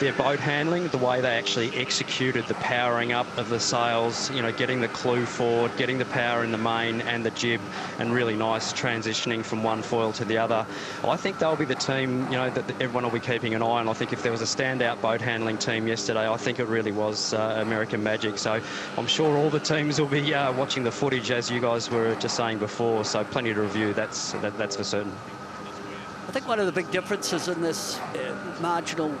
their boat handling, the way they actually executed the powering up of the sails, you know, getting the clew forward, getting the power in the main and the jib, and really nice transitioning from one foil to the other. I think they'll be the team, you know, that everyone will be keeping an eye on. I think if there was a standout boat handling team yesterday, I think it really was American Magic. So I'm sure all the teams will be watching the footage, as you guys were just saying before. So plenty to review, that's for certain. I think one of the big differences in this marginal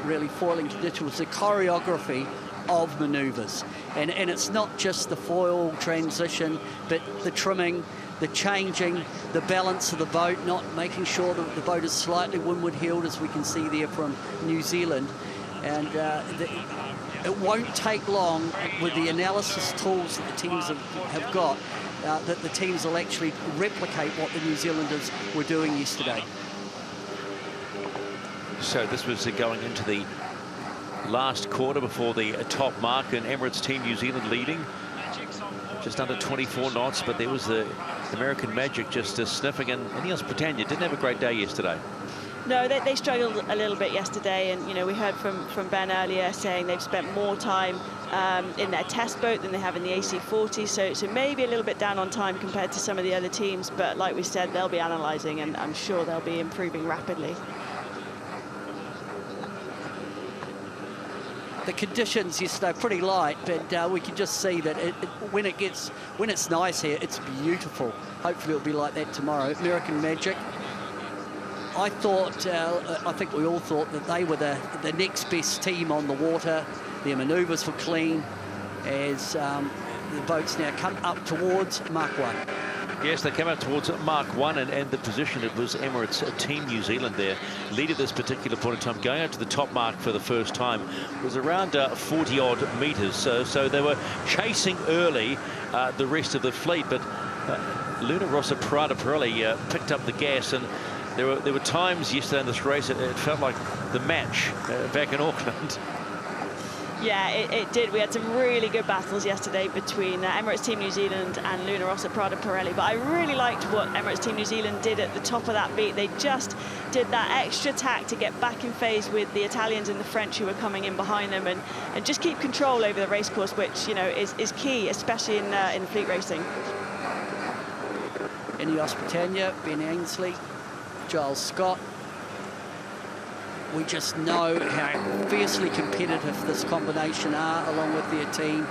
really foiling condition was the choreography of manoeuvres, and it's not just the foil transition, but the trimming, the changing, the balance of the boat, not making sure that the boat is slightly windward heeled, as we can see there from New Zealand. And it won't take long with the analysis tools that the teams have got that the teams will actually replicate what the New Zealanders were doing yesterday. So this was going into the last quarter before the top mark, and Emirates Team New Zealand leading just under 24 knots, but there was the American Magic just sniffing, and Ineos Britannia didn't have a great day yesterday. No, they struggled a little bit yesterday, and you know, we heard from Ben earlier saying they've spent more time in their test boat than they have in the AC40, so maybe a little bit down on time compared to some of the other teams, but like we said, they'll be analysing, and I'm sure they'll be improving rapidly. The conditions yesterday are pretty light, but we can just see that when it's nice here, it's beautiful. Hopefully it'll be like that tomorrow. American Magic I think we all thought that they were the next best team on the water. Their manoeuvres were clean as the boats now come up towards Mark 1. Yes, they came out towards Mark 1, and the position, it was Emirates Team New Zealand there, lead at this particular point in time, going out to the top mark for the first time. It was around 40-odd metres, so they were chasing early the rest of the fleet, but Luna Rossa Prada Pirelli picked up the gas, and there were times yesterday in this race it felt like the match back in Auckland. Yeah, it did. We had some really good battles yesterday between Emirates Team New Zealand and Luna Rossa Prada Pirelli. But I really liked what Emirates Team New Zealand did at the top of that beat. They just did that extra tack to get back in phase with the Italians and the French who were coming in behind them, and just keep control over the racecourse, which, you know, is key, especially in fleet racing. Ineos Britannia, Ben Ainsley, Giles Scott. We just know how fiercely competitive this combination are, along with their team.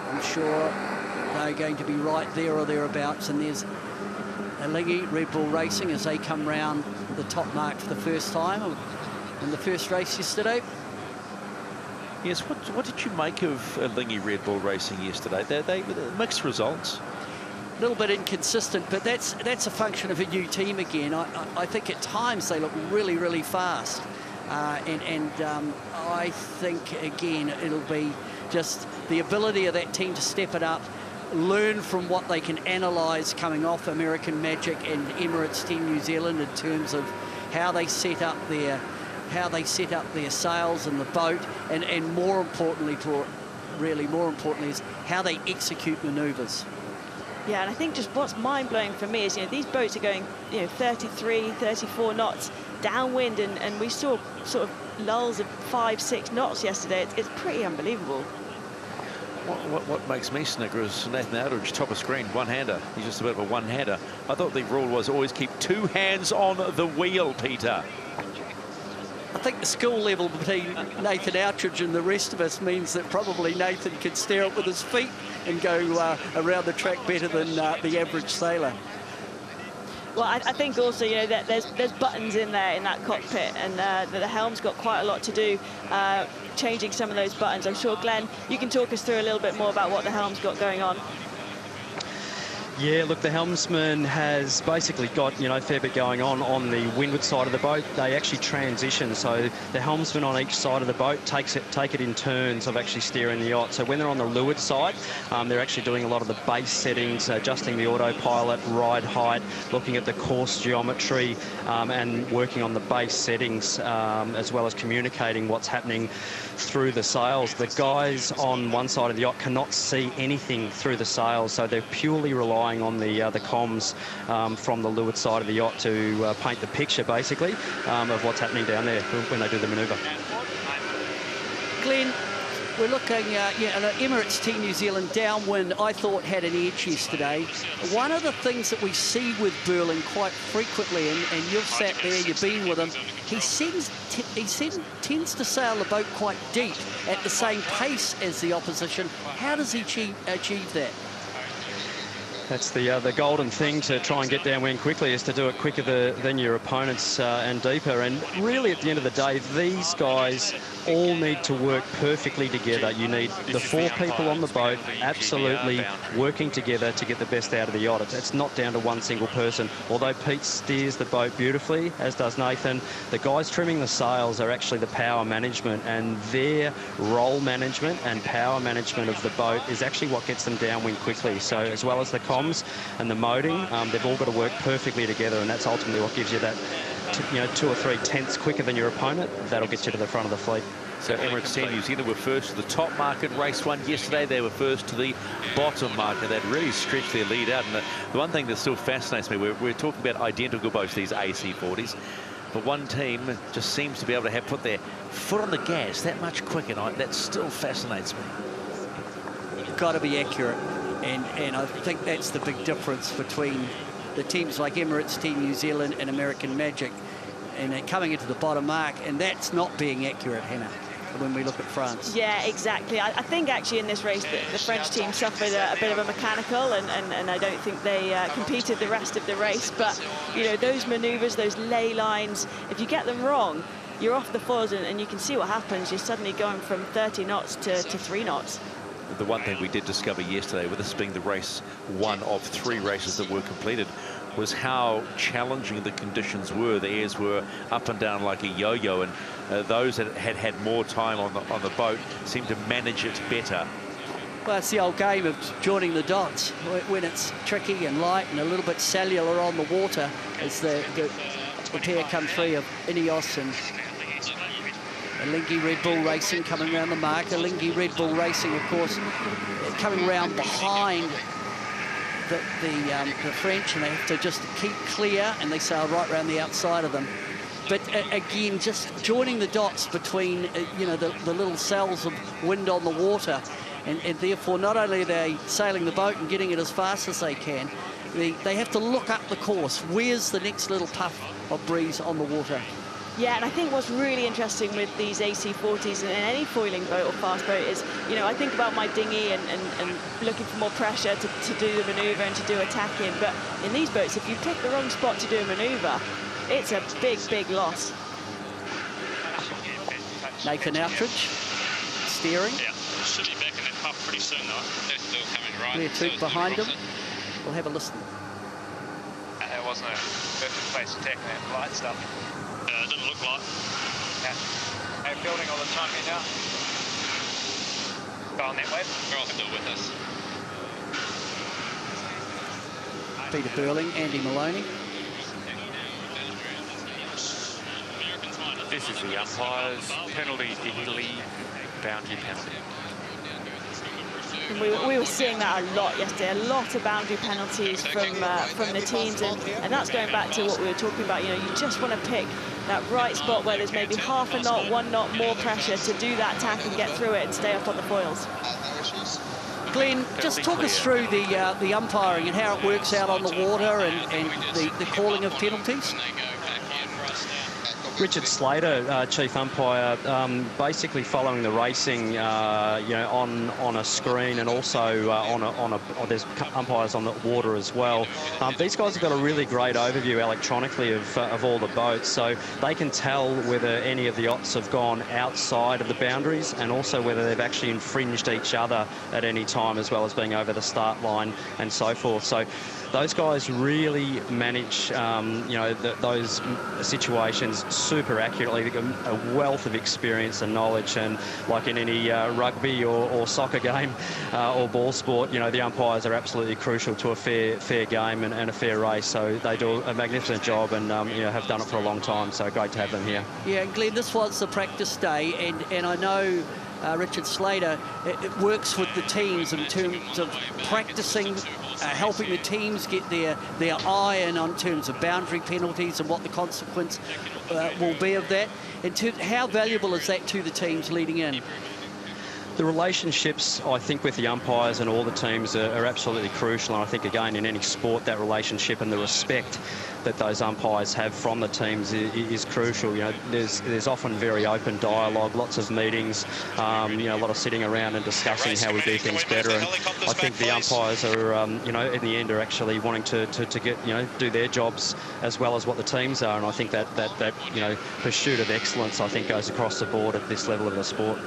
I'm sure they're going to be right there or thereabouts. And there's Alinghi, Red Bull Racing, as they come round the top mark for the first time in the first race yesterday. Yes, what did you make of Alinghi Red Bull Racing yesterday? They mixed results. A little bit inconsistent, but that's a function of a new team again. I think at times they look really, really fast. I think, again, it'll be just the ability of that team to step it up, learn from what they can analyse coming off American Magic and Emirates Team New Zealand in terms of how they set up their sails and the boat, and more importantly, is how they execute manoeuvres. Yeah, and I think just what's mind-blowing for me is, you know, these boats are going, you know, 33, 34 knots downwind, and we saw sort of lulls of 5, 6 knots yesterday. It's pretty unbelievable. What makes me snigger is Nathan Outridge, top of screen, one-hander. He's just a bit of a one-hander. I thought the rule was always keep 2 hands on the wheel, Peter. I think the skill level between Nathan Outridge and the rest of us means that probably Nathan can steer it with his feet and go around the track better than the average sailor. Well, I think also, you know, that there's buttons in there in that cockpit, and the helm's got quite a lot to do changing some of those buttons. I'm sure, Glenn, you can talk us through a little bit more about what the helm's got going on. Yeah, look, the helmsman has basically got, you know, a fair bit going on the windward side of the boat. They actually transition, so the helmsman on each side of the boat take it in turns of actually steering the yacht. So when they're on the leeward side, they're actually doing a lot of the base settings, adjusting the autopilot, ride height, looking at the course geometry, and working on the base settings, as well as communicating what's happening through the sails. The guys on one side of the yacht cannot see anything through the sails, so they're purely relying on the comms from the leeward side of the yacht to paint the picture, basically, of what's happening down there when they do the manoeuvre. Glenn, we're looking at Emirates Team New Zealand downwind, I thought had an edge yesterday. One of the things that we see with Burling quite frequently, and you've sat there, you've been with him, he tends to sail the boat quite deep at the same pace as the opposition. How does he achieve that? That's the golden thing to try and get downwind quickly, is to do it quicker than your opponents and deeper. And really, at the end of the day, these guys all need to work perfectly together. You need the 4 people on the boat absolutely working together to get the best out of the yacht. It's not down to one single person. Although Pete steers the boat beautifully, as does Nathan, the guys trimming the sails are actually the power management, and their roll management and power management of the boat is actually what gets them downwind quickly. So as well as the comms and the moding, they've all got to work perfectly together, and that's ultimately what gives you that 2 or 3 tenths quicker than your opponent. That'll get you to the front of the fleet. So Emirates Team New Zealand were first to the top mark in race 1 yesterday. They were first to the bottom mark, and they'd really stretched their lead out. And the one thing that still fascinates me, we're talking about identical boats, these AC40s, but one team just seems to be able to have put their foot on the gas that much quicker. And that still fascinates me. You've got to be accurate, and I think that's the big difference between the teams like Emirates Team New Zealand and American Magic, and coming into the bottom mark, and that's not being accurate, Hannah. when we look at France. Yeah, exactly. I think actually in this race the French team suffered a bit of a mechanical, and I don't think they competed the rest of the race. But, you know, those manoeuvres, those lay lines, if you get them wrong, you're off the foils, and you can see what happens. You're suddenly going from 30 knots to 3 knots. The one thing we did discover yesterday, with this being the race 1 of 3 races that were completed, was how challenging the conditions were. The airs were up and down like a yo-yo, and those that had had more time on the boat seemed to manage it better. Well, it's the old game of joining the dots when it's tricky and light and a little bit cellular on the water, as the pair come free of Ineos and Alinghi Red Bull Racing coming around the mark. Alinghi Red Bull Racing, of course, coming around behind the French, and they have to just keep clear, and they sail right around the outside of them. But again, just joining the dots between you know, the little cells of wind on the water, and therefore not only are they sailing the boat and getting it as fast as they can, they have to look up the course. Where's the next little puff of breeze on the water? Yeah, and I think what's really interesting with these AC40s and any foiling boat or fast boat is, you know, I think about my dinghy and looking for more pressure to do the manoeuvre and to do attacking. But in these boats, if you pick the wrong spot to do a manoeuvre, it's a big, big loss. Nathan Outridge steering. Yeah, should be back in that puff pretty soon, though. They're still coming right. Clear Toot behind him. We'll have a listen. That wasn't a perfect place to tackle that flight stuff. It didn't look like. Yeah. They're building all the time here now. Go on that way. They're all still with us. Peter Burling, Andy Maloney. This is the umpires. Penalty, Italy, boundary penalty. And we were seeing that a lot yesterday, a lot of boundary penalties from the teams, and that's going back to what we were talking about. You know, you just want to pick that right spot where there's maybe half a knot, 1 knot more pressure to do that tack and get through it and stay up on the foils. Glenn, just talk us through the umpiring and how it works out on the water and the calling of penalties. Richard Slater, chief umpire, basically following the racing, you know, on a screen, and also there's umpires on the water as well. These guys have got a really great overview electronically of all the boats, so they can tell whether any of the yachts have gone outside of the boundaries, and also whether they've actually infringed each other at any time, as well as being over the start line and so forth. So those guys really manage, you know, those situations super accurately. They've got a wealth of experience and knowledge, and like in any rugby or soccer game or ball sport, you know, the umpires are absolutely crucial to a fair game and a fair race. So they do a magnificent job, and you know, have done it for a long time. So great to have them here. Yeah, and Glenn, this was the practice day, and I know Richard Slater, it works with the teams in terms of practicing, helping the teams get their eye in on terms of boundary penalties and what the consequence will be of that. How valuable is that to the teams leading in? The relationships, I think, with the umpires and all the teams are absolutely crucial. And I think, again, in any sport, that relationship and the respect that those umpires have from the teams is crucial. You know, there's often very open dialogue, lots of meetings, you know, a lot of sitting around and discussing how we do things better. And I think the umpires are, you know, in the end, are actually wanting to get, you know, do their jobs as well as what the teams are. And I think that you know, pursuit of excellence, I think, goes across the board at this level of the sport.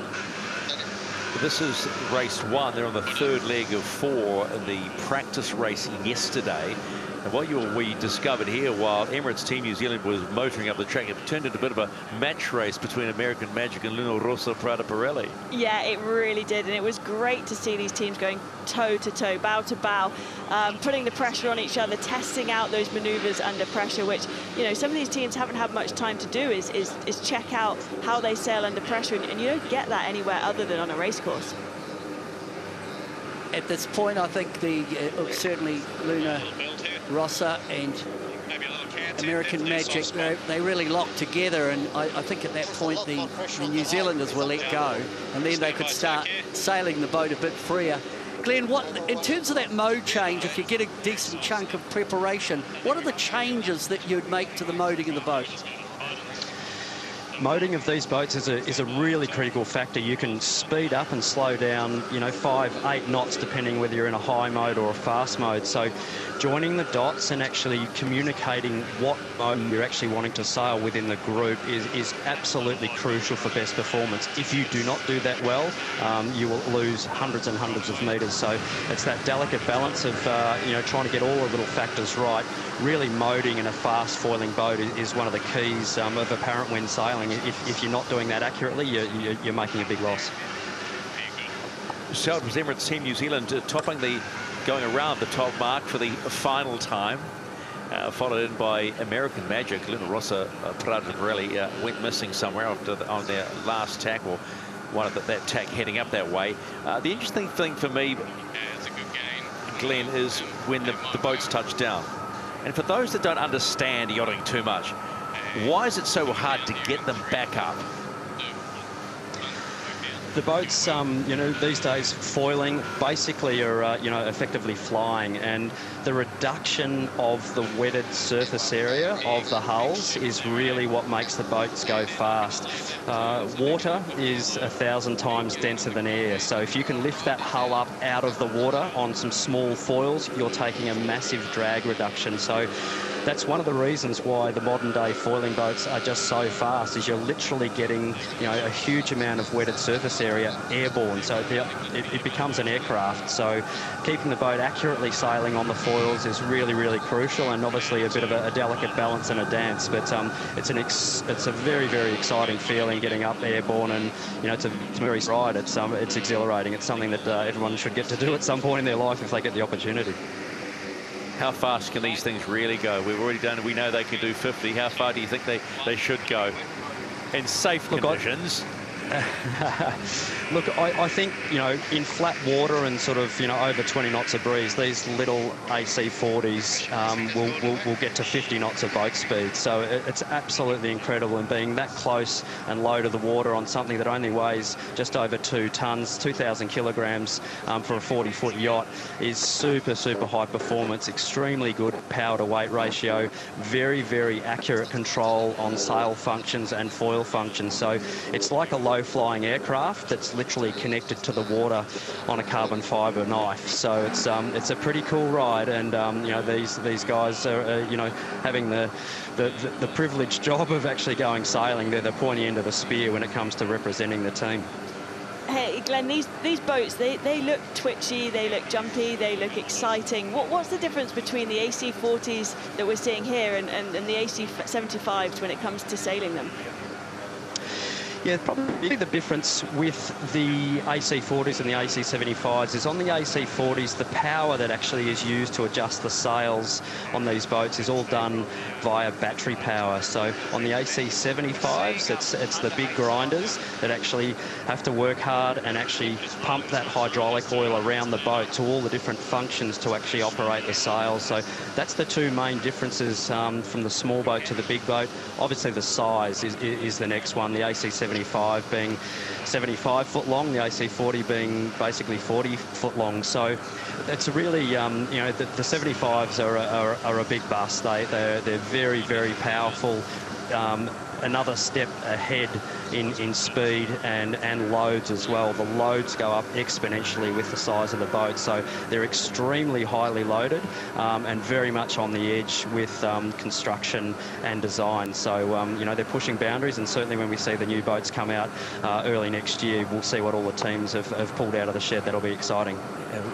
This is race 1. They're on the 3rd leg of 4 in the practice race yesterday. And what we discovered here, while Emirates Team New Zealand was motoring up the track, it turned into a bit of a match race between American Magic and Luna Rossa Prada Pirelli. Yeah, it really did, and it was great to see these teams going toe-to-toe, bow-to-bow, putting the pressure on each other, testing out those manoeuvres under pressure, which, you know, some of these teams haven't had much time to do, is check out how they sail under pressure, and you don't get that anywhere other than on a race course. At this point, I think certainly Luna Rossa and American Magic, they really locked together, and I think at that point the New Zealanders were let go, and then they could start sailing the boat a bit freer. Glenn, in terms of that mode change, if you get a decent chunk of preparation, what are the changes that you'd make to the moding of the boat? moding of these boats is a really critical factor. You can speed up and slow down, you know, 5, 8 knots depending whether you're in a high mode or a fast mode. So joining the dots and actually communicating what mode you're actually wanting to sail within the group is absolutely crucial for best performance. If you do not do that well, you will lose hundreds and hundreds of metres. So it's that delicate balance of, you know, trying to get all the little factors right. Really moding in a fast foiling boat is one of the keys of apparent wind sailing. If you're not doing that accurately, you're making a big loss. So it was Emirates Team New Zealand going around the top mark for the final time. Followed in by American Magic. Luna Rossa Preliminary went missing somewhere on their last tack, or one of that tack heading up that way. The interesting thing for me, Glenn, is when the boats touch down. And for those that don't understand yachting too much, why is it so hard to get them back up? The boats, you know, these days foiling basically are, you know, effectively flying, and the reduction of the wetted surface area of the hulls is really what makes the boats go fast. Water is 1,000 times denser than air, so if you can lift that hull up out of the water on some small foils, you're taking a massive drag reduction. So that's one of the reasons why the modern day foiling boats are just so fast, is you're literally getting, you know, a huge amount of wetted surface area airborne, so it becomes an aircraft. So keeping the boat accurately sailing on the foils is really, really crucial, and obviously a bit of a delicate balance and a dance, but it's a very, very exciting feeling getting up airborne, and you know, it's a very ride. It's exhilarating. It's something that everyone should get to do at some point in their life if they get the opportunity. How fast can these things really go? We've already done, we know they can do 50. How far do you think they should go in safe conditions? Look, I think, you know, in flat water and sort of, you know, over 20 knots of breeze, these little AC40s will get to 50 knots of boat speed. So it's absolutely incredible, and being that close and low to the water on something that only weighs just over 2 tons, 2,000 kilograms for a 40-foot yacht is super, super high performance, extremely good power to weight ratio, very, very accurate control on sail functions and foil functions. So it's like a low-flying aircraft that's literally connected to the water on a carbon fibre knife. So it's a pretty cool ride, and you know, these guys are you know, having the privileged job of actually going sailing. They're the pointy end of the spear when it comes to representing the team. Hey, Glenn, these boats, they look twitchy, they look jumpy, they look exciting. What's the difference between the AC40s that we're seeing here and the AC75s when it comes to sailing them? Yeah, probably the difference with the AC40s and the AC75s is on the AC40s, the power that actually is used to adjust the sails on these boats is all done via battery power. So on the AC75s, it's the big grinders that actually have to work hard and actually pump that hydraulic oil around the boat to all the different functions to actually operate the sails. So that's the two main differences from the small boat to the big boat. Obviously the size is the next one, the AC75 being 75 foot long, the AC40 being basically 40 foot long. So it's really, you know, the 75s are a big bust. They're very, very powerful. Another step ahead in speed and loads as well. The loads go up exponentially with the size of the boat, so they're extremely highly loaded and very much on the edge with construction and design. So you know, they're pushing boundaries, and certainly when we see the new boats come out early next year, we'll see what all the teams have pulled out of the shed. That'll be exciting.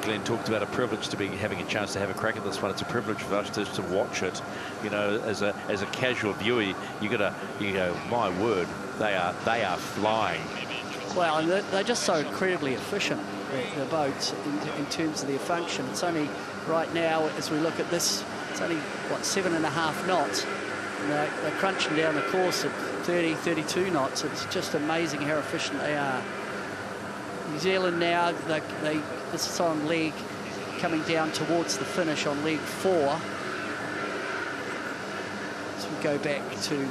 Glenn talked about a privilege to be having a chance to have a crack at this one. It's a privilege for us to watch it. You know, as a casual viewer, you go, my word, they are flying. Well, and they're just so incredibly efficient, the boats, in terms of their function. It's only right now, as we look at this, it's only what, 7.5 knots. And they're crunching down the course at 30, 32 knots. It's just amazing how efficient they are. New Zealand now, this is on leg, coming down towards the finish on leg 4. So we go back to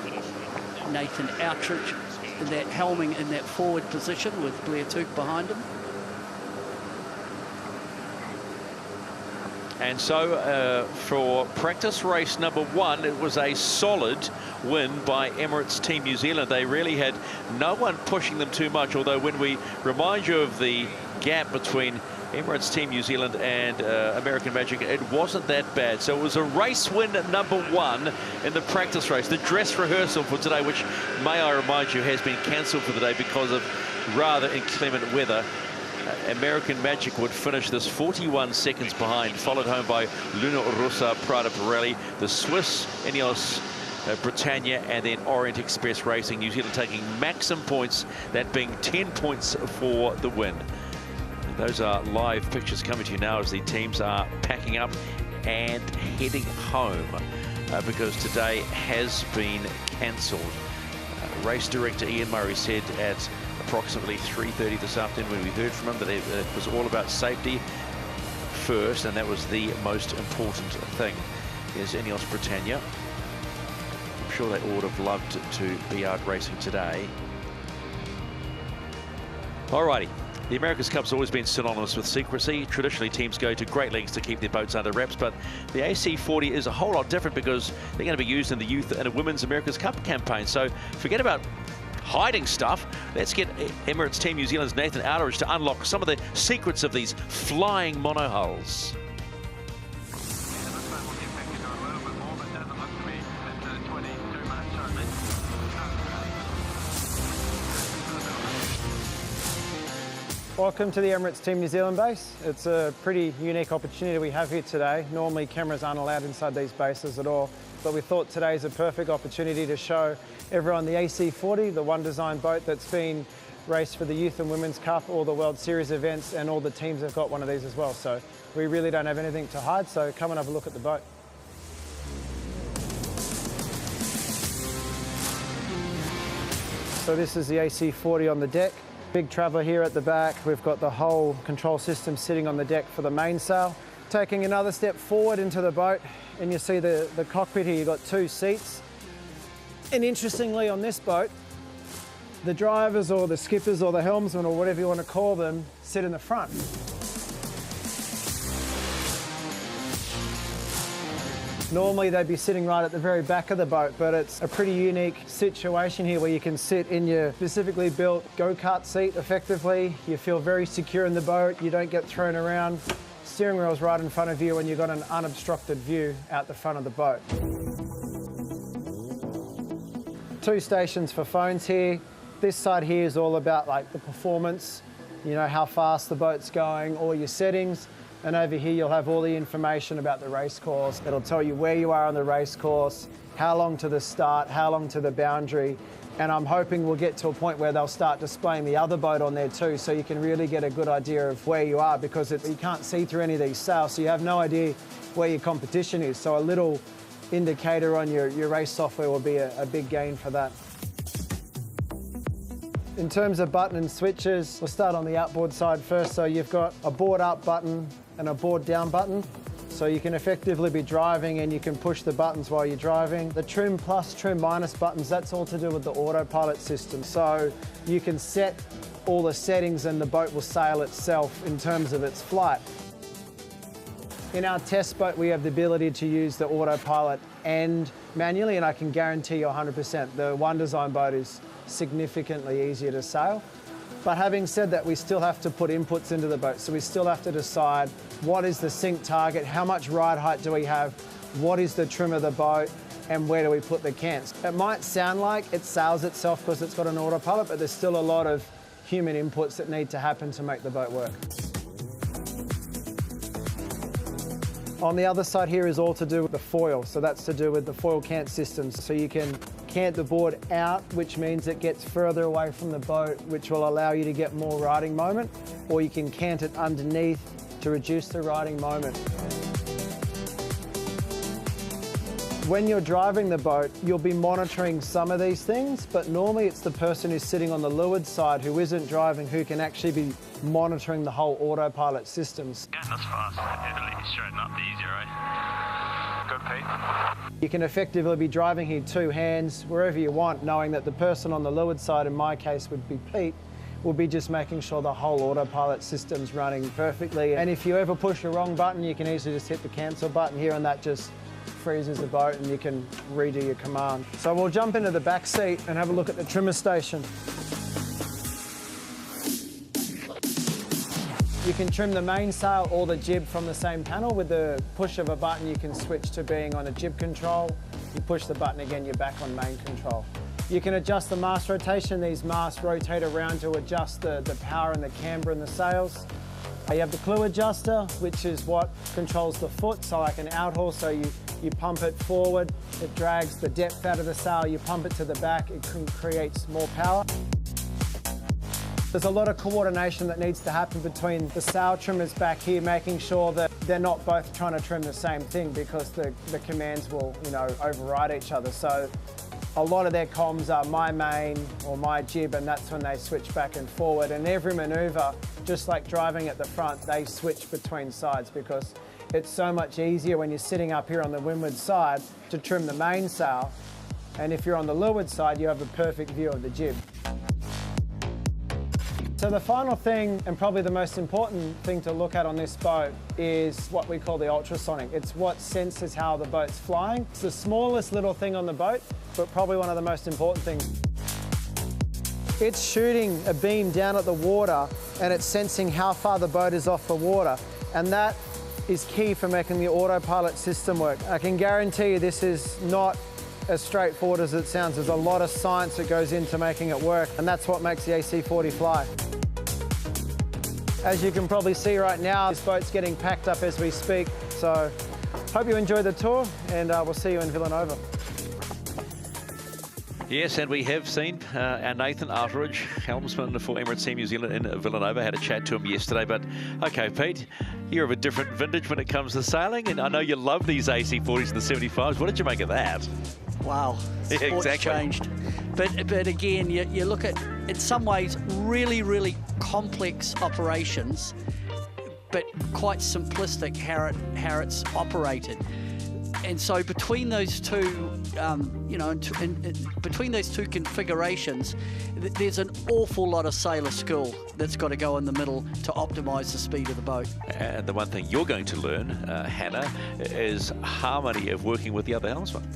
Nathan Outridge in that helming in that forward position with Blair Tuke behind him. And so for practice race number 1, it was a solid win by Emirates Team New Zealand. They really had no one pushing them too much, although when we remind you of the gap between Emirates Team New Zealand and American Magic, it wasn't that bad. So it was a race win at number 1 in the practice race. The dress rehearsal for today, which, may I remind you, has been cancelled for the day because of rather inclement weather. American Magic would finish this 41 seconds behind, followed home by Luna Rossa, Prada Pirelli, the Swiss Ineos Britannia, and then Orient Express Racing. New Zealand taking maximum points, that being 10 points for the win. Those are live pictures coming to you now as the teams are packing up and heading home because today has been cancelled. Race director Ian Murray said at approximately 3:30 this afternoon when we heard from him that it was all about safety first, and that was the most important thing. Here's Ineos Britannia. I'm sure they all would have loved to be out racing today. Alrighty. The America's Cup's always been synonymous with secrecy. Traditionally, teams go to great lengths to keep their boats under wraps, but the AC40 is a whole lot different because they're going to be used in the youth and a women's America's Cup campaign. So forget about hiding stuff. Let's get Emirates Team New Zealand's Nathan Outteridge to unlock some of the secrets of these flying monohulls. Welcome to the Emirates Team New Zealand base. It's a pretty unique opportunity we have here today. Normally cameras aren't allowed inside these bases at all, but we thought today is a perfect opportunity to show everyone the AC40, the one design boat that's been raced for the Youth and Women's Cup, all the World Series events, and all the teams have got one of these as well. So we really don't have anything to hide, so come and have a look at the boat. So this is the AC40 on the deck. Big traveller here at the back. We've got the whole control system sitting on the deck for the mainsail. Taking another step forward into the boat, and you see the cockpit here. You've got 2 seats. And interestingly, on this boat, the drivers or the skippers or the helmsmen or whatever you want to call them sit in the front. Normally they'd be sitting right at the very back of the boat, but it's a pretty unique situation here where you can sit in your specifically built go-kart seat effectively. You feel very secure in the boat, you don't get thrown around. Steering wheel's right in front of you and you've got an unobstructed view out the front of the boat. 2 stations for phones here. This side here is all about like the performance, you know, how fast the boat's going, all your settings. And over here you'll have all the information about the race course. It'll tell you where you are on the race course, how long to the start, how long to the boundary. And I'm hoping we'll get to a point where they'll start displaying the other boat on there too, so you can really get a good idea of where you are, because you can't see through any of these sails, so you have no idea where your competition is. So a little indicator on your race software will be a big gain for that. In terms of button and switches, we'll start on the outboard side first. So you've got a board up button and a board down button. So you can effectively be driving and you can push the buttons while you're driving. The trim plus, trim minus buttons, that's all to do with the autopilot system. So you can set all the settings and the boat will sail itself in terms of its flight. In our test boat, we have the ability to use the autopilot and manually, and I can guarantee you 100%, the One Design boat is significantly easier to sail. But having said that, we still have to put inputs into the boat. So we still have to decide what is the sink target, how much ride height do we have, what is the trim of the boat, and where do we put the cants. It might sound like it sails itself because it's got an autopilot, but there's still a lot of human inputs that need to happen to make the boat work. On the other side here is all to do with the foil. So that's to do with the foil cant systems. So you can cant the board out, which means it gets further away from the boat, which will allow you to get more riding moment, or you can cant it underneath to reduce the riding moment. When you're driving the boat, you'll be monitoring some of these things, but normally it's the person who's sitting on the leeward side who isn't driving who can actually be monitoring the whole autopilot systems. Yeah, that's fast. Italy, straighten up the easier, right? Good, Pete. You can effectively be driving here 2 hands, wherever you want, knowing that the person on the leeward side, in my case would be Pete, will be just making sure the whole autopilot system's running perfectly. And if you ever push the wrong button, you can easily just hit the cancel button here and that just freezes the boat and you can redo your command. So we'll jump into the back seat and have a look at the trimmer station. You can trim the mainsail or the jib from the same panel. With the push of a button, you can switch to being on a jib control. You push the button again, you're back on main control. You can adjust the mast rotation. These masts rotate around to adjust the power and the camber in the sails. You have the clue adjuster, which is what controls the foot, so like an outhaul, so you pump it forward, it drags the depth out of the sail, you pump it to the back, it creates more power. There's a lot of coordination that needs to happen between the sail trimmers back here, making sure that they're not both trying to trim the same thing, because the commands will, override each other. So a lot of their comms are my main or my jib, and that's when they switch back and forward. And every manoeuvre, just like driving at the front, they switch between sides, because it's so much easier when you're sitting up here on the windward side to trim the mainsail. And if you're on the leeward side, you have a perfect view of the jib. So the final thing, and probably the most important thing to look at on this boat, is what we call the ultrasonic. It's what senses how the boat's flying. It's the smallest little thing on the boat, but probably one of the most important things. It's shooting a beam down at the water and it's sensing how far the boat is off the water. And that is key for making the autopilot system work. I can guarantee you this is not as straightforward as it sounds. There's a lot of science that goes into making it work, and that's what makes the AC40 fly. As you can probably see right now, this boat's getting packed up as we speak. So hope you enjoy the tour, and we'll see you in Vilanova. Yes, and we have seen our Nathan Arteridge, helmsman for Emirates Team New Zealand in Vilanova. Had a chat to him yesterday, but okay, Pete, you're of a different vintage when it comes to sailing, and I know you love these AC40s and the 75s. What did you make of that? Wow, sport's changed. But again, you look at, in some ways, really complex operations, but quite simplistic how it's operated. And so between those two, between those two configurations, there's an awful lot of sailor skill that's got to go in the middle to optimise the speed of the boat. And the one thing you're going to learn, Hannah, is harmony of working with the other helmsman.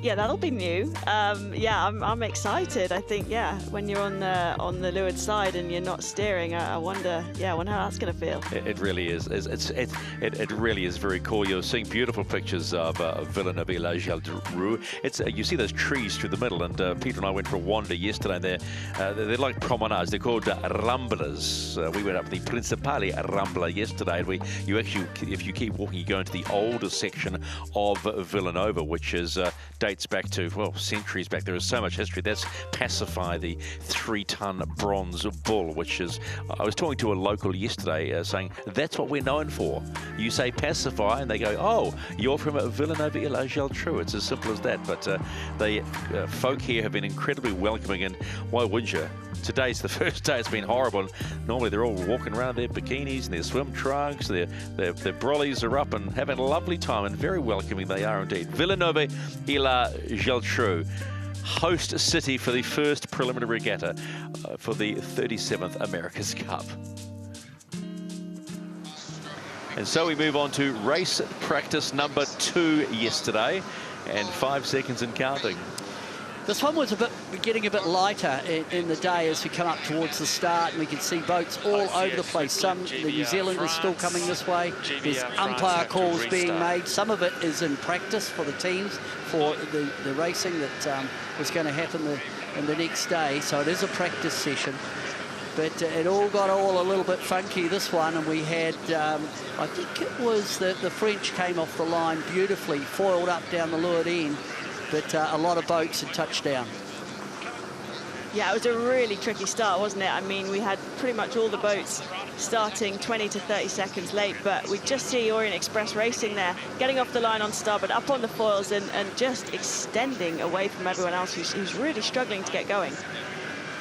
Yeah, that'll be new. I'm excited. I think, when you're on the leeward side and you're not steering, I wonder how that's going to feel. It really is. It really is very cool. You're seeing beautiful pictures of Vilanova La Geltrú. You see those trees through the middle, and Peter and I went for a wander yesterday. And they're like promenades. They're called ramblas. We went up the Principale Rambla yesterday. And if you keep walking, you go into the older section of Vilanova, which is dates back to, well, centuries back. There is so much history. That's Pacify, the 3-ton bronze bull, which is, I was talking to a local yesterday saying, that's what we're known for. You say Pacify and they go, oh, you're from Vilanova La Geltrú. It's as simple as that. But the folk here have been incredibly welcoming, and why would you? Today's the first day. It's been horrible. Normally they're all walking around in their bikinis and their swim trunks, their brollies are up and having a lovely time, and very welcoming they are indeed. Vilanova La Geltrú, host city for the first preliminary regatta for the 37th America's Cup. And so we move on to race practice number 2 yesterday, and 5 seconds and counting. This one was getting a bit lighter in the day as we come up towards the start, and we can see boats all over the place. Some, the New Zealanders still coming this way. There's umpire calls being made. Some of it is in practice for the teams for the racing that was going to happen in the next day. So it is a practice session. But it all got a little bit funky, this one, and we had, I think it was the French came off the line beautifully, foiled up down the leeward end. But a lot of boats had touched down. Yeah, it was a really tricky start, wasn't it? I mean, we had pretty much all the boats starting 20 to 30 seconds late, but we just see Orient Express racing there, getting off the line on starboard, up on the foils, and just extending away from everyone else who's really struggling to get going.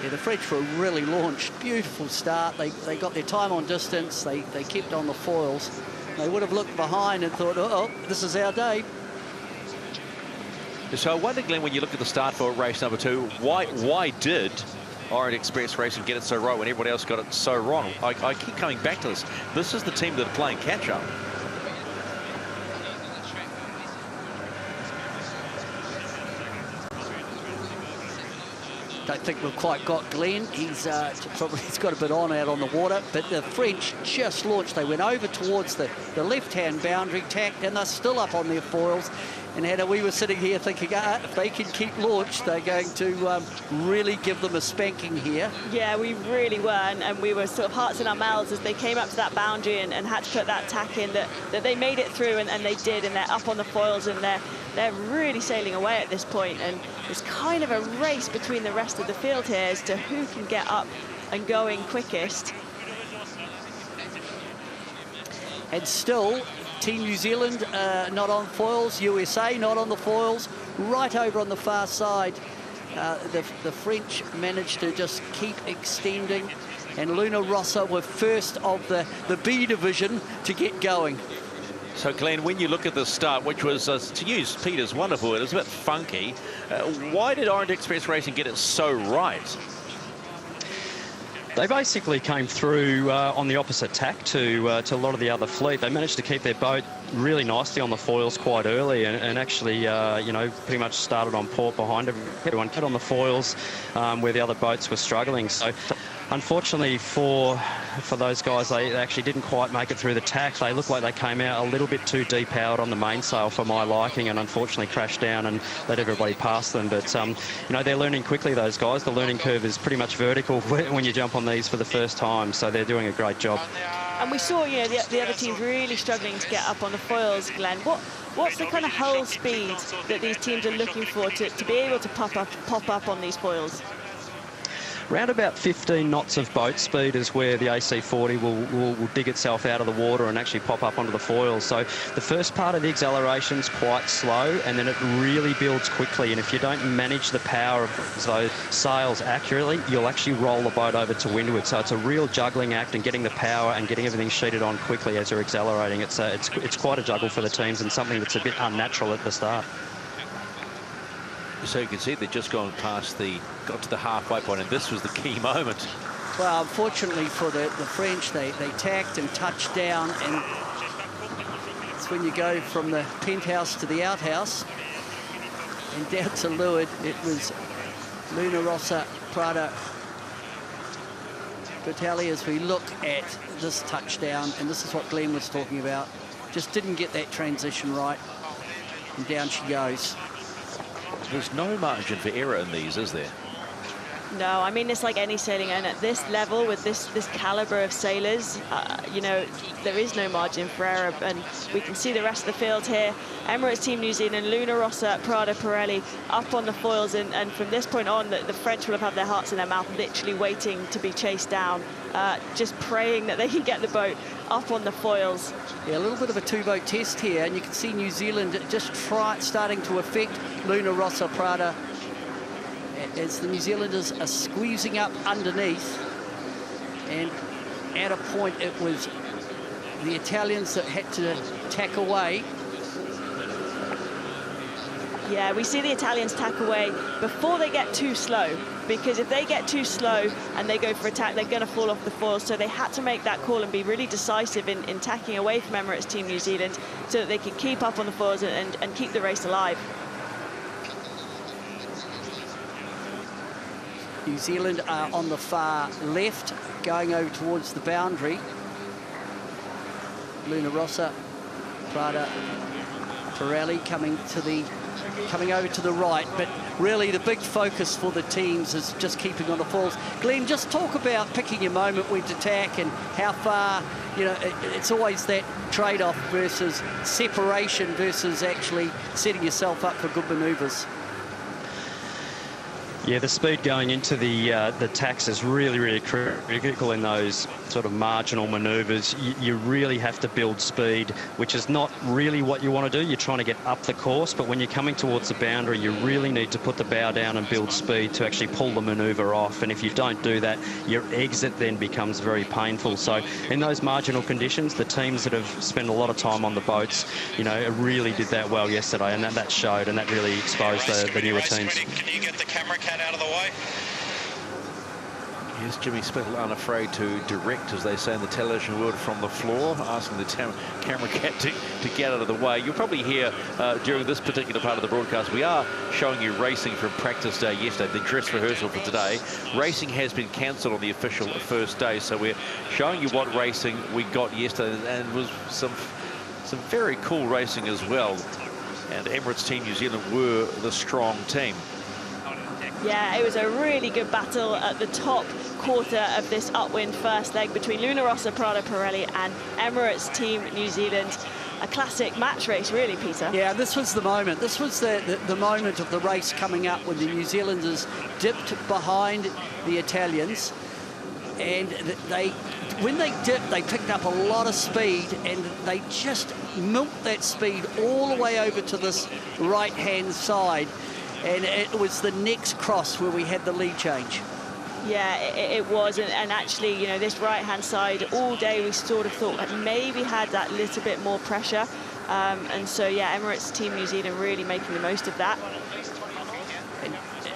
Yeah, the French were really launched. Beautiful start. They got their time on distance. They kept on the foils. They would have looked behind and thought, oh, this is our day. So I wonder, Glenn, when you look at the start for race number 2, why did Orient Express Racing get it so right when everybody else got it so wrong? I keep coming back to this. This is the team that are playing catch-up. Don't think we've quite got Glenn. He's got a bit on out on the water, but the French just launched. They went over towards the left-hand boundary, tacked, and they're still up on their foils. And Hannah, we were sitting here thinking, if they can keep launch, they're going to really give them a spanking here. Yeah, we really were, and we were sort of hearts in our mouths as they came up to that boundary and had to put that tack in, that they made it through, and they did, and they're up on the foils, and they're really sailing away at this point, and it's kind of a race between the rest of the field here as to who can get up and going quickest. And still, Team New Zealand not on foils, USA not on the foils, right over on the far side. The French managed to just keep extending, and Luna Rossa were first of the B division to get going. So, Glenn, when you look at the start, which was, to use Peter's wonderful word, it was a bit funky, why did Orient Express Racing get it so right? They basically came through on the opposite tack to a lot of the other fleet. They managed to keep their boat really nicely on the foils quite early, and actually, you know, pretty much started on port behind everyone, cut on the foils where the other boats were struggling. So, unfortunately for those guys, they actually didn't quite make it through the tack. They looked like they came out a little bit too depowered on the mainsail for my liking, and unfortunately crashed down and let everybody pass them. But, you know, they're learning quickly, those guys. The learning curve is pretty much vertical when you jump on these for the first time, so they're doing a great job. And we saw, you know, the other teams really struggling to get up on the foils, Glenn. What's the kind of hull speed that these teams are looking for to be able to pop up on these foils? Around about 15 knots of boat speed is where the AC40 will dig itself out of the water and actually pop up onto the foils. So the first part of the acceleration's quite slow, and then it really builds quickly. And if you don't manage the power of those sails accurately, you'll actually roll the boat over to windward. So it's a real juggling act, and getting the power and getting everything sheeted on quickly as you're accelerating. It's quite a juggle for the teams, and something that's a bit unnatural at the start. So you can see they've just got to the halfway point, and this was the key moment. Well, unfortunately for the French, they tacked and touched down, and it's when you go from the penthouse to the outhouse and down to leeward. It was Luna Rossa, Prada, Bertelli, as we look at this touchdown, and this is what Glenn was talking about. Just didn't get that transition right, and down she goes. There's no margin for error in these, is there? No, I mean, it's like any sailing, and at this level, with this caliber of sailors, you know, there is no margin for error, and we can see the rest of the field here. Emirates Team New Zealand, Luna Rossa, Prada, Pirelli up on the foils, and from this point on, the French will have had their hearts in their mouth, literally waiting to be chased down, just praying that they can get the boat up on the foils. Yeah, a little bit of a two-boat test here, and you can see New Zealand just starting to affect Luna Rossa, Prada, as the New Zealanders are squeezing up underneath, and at a point it was the Italians that had to tack away. Yeah, we see the Italians tack away before they get too slow, because if they get too slow and they go for attack, they're going to fall off the foils. So they had to make that call and be really decisive in tacking away from Emirates Team New Zealand so that they could keep up on the foils and keep the race alive. New Zealand are on the far left, going over towards the boundary. Luna Rossa, Prada, Pirelli coming over to the right, but really the big focus for the teams is just keeping on the foils. Glenn, just talk about picking your moment when to attack and how far, you know, it's always that trade-off versus separation versus actually setting yourself up for good manoeuvres. Yeah, the speed going into the tacks is really, really critical in those sort of marginal manoeuvres. You really have to build speed, which is not really what you want to do. You're trying to get up the course, but when you're coming towards the boundary, you really need to put the bow down and build speed to actually pull the manoeuvre off. And if you don't do that, your exit then becomes very painful. So in those marginal conditions, the teams that have spent a lot of time on the boats, you know, really did that well yesterday, and that showed, and that really exposed the newer teams. Can you get the camera cat out of the way? Here's Jimmy Spittle unafraid to direct, as they say in the television world, from the floor, asking the camera cat to get out of the way. You'll probably hear during this particular part of the broadcast, we are showing you racing from practice day yesterday, the dress rehearsal for today. Racing has been cancelled on the official first day, so we're showing you what racing we got yesterday, and it was some very cool racing as well. And Emirates Team New Zealand were the strong team. Yeah, it was a really good battle at the top quarter of this upwind first leg between Luna Rossa, Prada Pirelli and Emirates Team New Zealand. A classic match race, really, Peter. Yeah, this was the moment. This was the moment of the race coming up when the New Zealanders dipped behind the Italians. And when they dipped, they picked up a lot of speed, and they just milked that speed all the way over to this right-hand side. And it was the next cross where we had the lead change. Yeah, it was, and actually, you know, this right-hand side all day we sort of thought that maybe had that little bit more pressure, and so yeah, Emirates Team New Zealand really making the most of that. And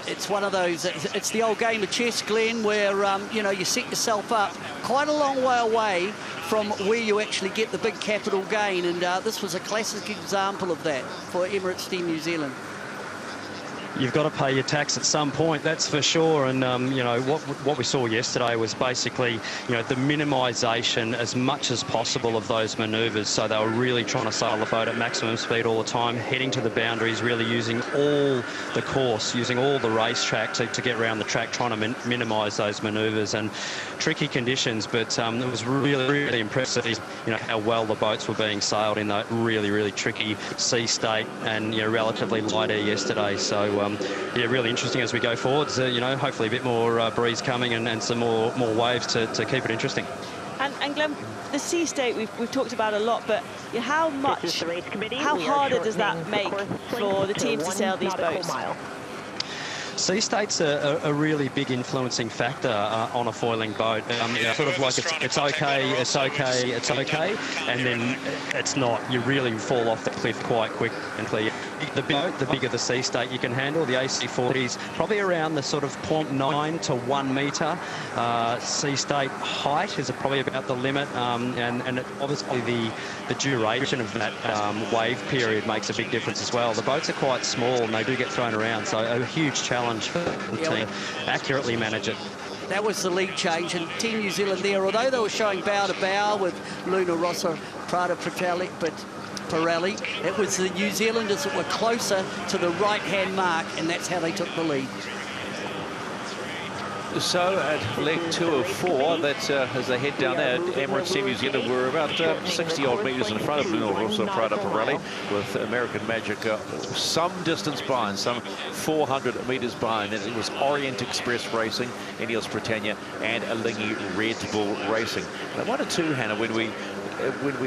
it's one of those. It's the old game of chess, Glenn, where you know, you set yourself up quite a long way away from where you actually get the big capital gain, and this was a classic example of that for Emirates Team New Zealand. You've got to pay your tax at some point, that's for sure. And you know, what we saw yesterday was basically, you know, the minimisation as much as possible of those manoeuvres. So they were really trying to sail the boat at maximum speed all the time, heading to the boundaries, really using all the course, using all the racetrack to get around the track, trying to minimise those manoeuvres. And tricky conditions, but it was really, really impressive, you know, how well the boats were being sailed in that really, really tricky sea state and, you know, relatively light air yesterday. So yeah, really interesting as we go forwards. You know, hopefully a bit more breeze coming and some more waves to keep it interesting. And Glenn, the sea state we've talked about a lot, but how harder does that make for the teams to sail these boats? Sea state's a really big influencing factor on a foiling boat. Sort of like it's okay, and then it's not. You really fall off the cliff quite quickly. The bigger the sea state you can handle. The AC40's probably around the sort of 0.9 to 1 metre. Sea state height is probably about the limit, and obviously the duration of that wave period makes a big difference as well. The boats are quite small and they do get thrown around, so a huge challenge for the team to accurately manage it. That was the lead change, and Team New Zealand there, although they were showing bow to bow with Luna Rossa, Prada Pirelli, it was the New Zealanders that were closer to the right-hand mark, and that's how they took the lead. So at leg 2 of 4, that as they head down there, Emirates Team New Zealand were about 60-odd metres in front of Luna Rossa, Prada Pirelli, with American Magic some distance behind, some 400 metres behind. And it was Orient Express Racing, Ineos Britannia, and Alinghi Red Bull Racing. And I wonder too, Hannah, when we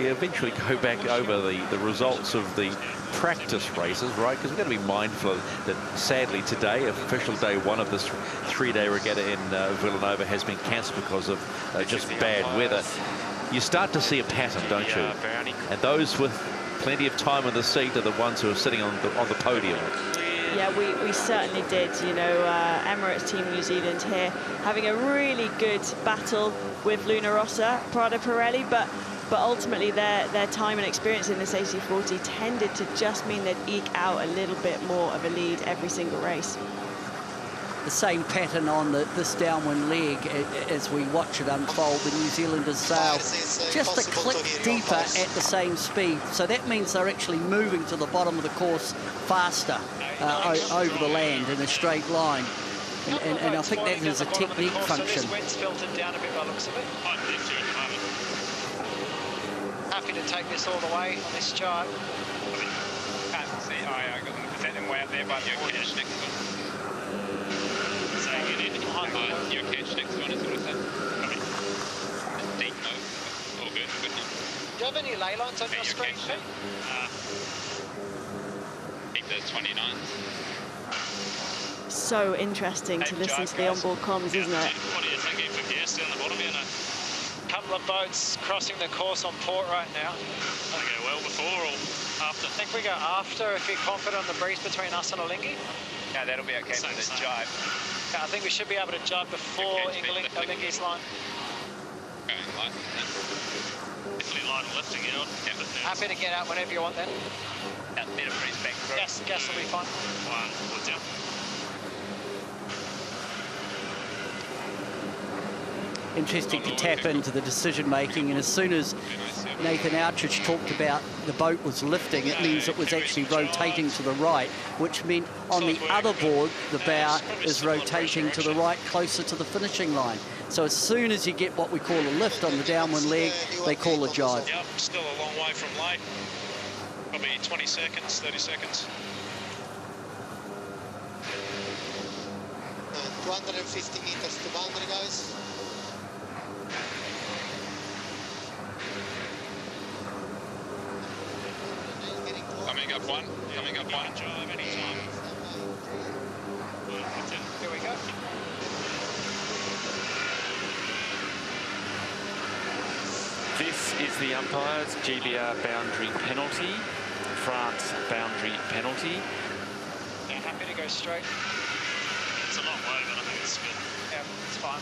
eventually go back over the results of the practice races, right? Because we've got to be mindful that sadly today, official day 1 of this 3-day regatta in Vilanova has been cancelled because of just bad weather. You start to see a pattern, don't you? And those with plenty of time in the seat are the ones who are sitting on the podium. Yeah, we certainly did. You know, Emirates Team New Zealand here having a really good battle with Luna Rossa, Prada Pirelli, but ultimately their time and experience in this AC40 tended to just mean they'd eke out a little bit more of a lead every single race. The same pattern on this downwind leg as we watch it unfold. The New Zealanders sail just a click deeper at the same speed. So that means they're actually moving to the bottom of the course faster over the land in a straight line. And I think that is a technique function. Happy to take this all the way on this chart. Can't see. I got them set them way up there by the catch next one. Your catch next one is what is that? Deep no. All good. Good. Do you have any ley lines on your screen? Keep those 29s. So interesting to listen to the onboard comms, isn't it? What are you thinking from here? Still on the bottom here? Couple of boats crossing the course on port right now. I think well before all. After. I think we go after if you're confident on the breeze between us and Olingi. Yeah, that'll be okay for the jibe. Yeah, I think we should be able to jibe before Olingi's line. Okay, light. Definitely light and lifting, you know. Happy to get out whenever you want then. Yeah, better breeze back through. Gas will be fine. One, foot down. Interesting to tap into the decision making, and as soon as Nathan Outridge talked about the boat was lifting, it means it was actually rotating to the right, which meant on the other board the bow is rotating to the right, closer to the finishing line. So as soon as you get what we call a lift on the downwind leg, they call a jibe. Yep, still a long way from late. Probably 20 seconds, 30 seconds. 250 meters to boundary, guys. Coming up one, coming up one. Jibe anytime. Here we go. This is the umpires. GBR boundary penalty. France boundary penalty. Yeah, happy to go straight. It's a long way, but I think it's good. Yeah, it's fine.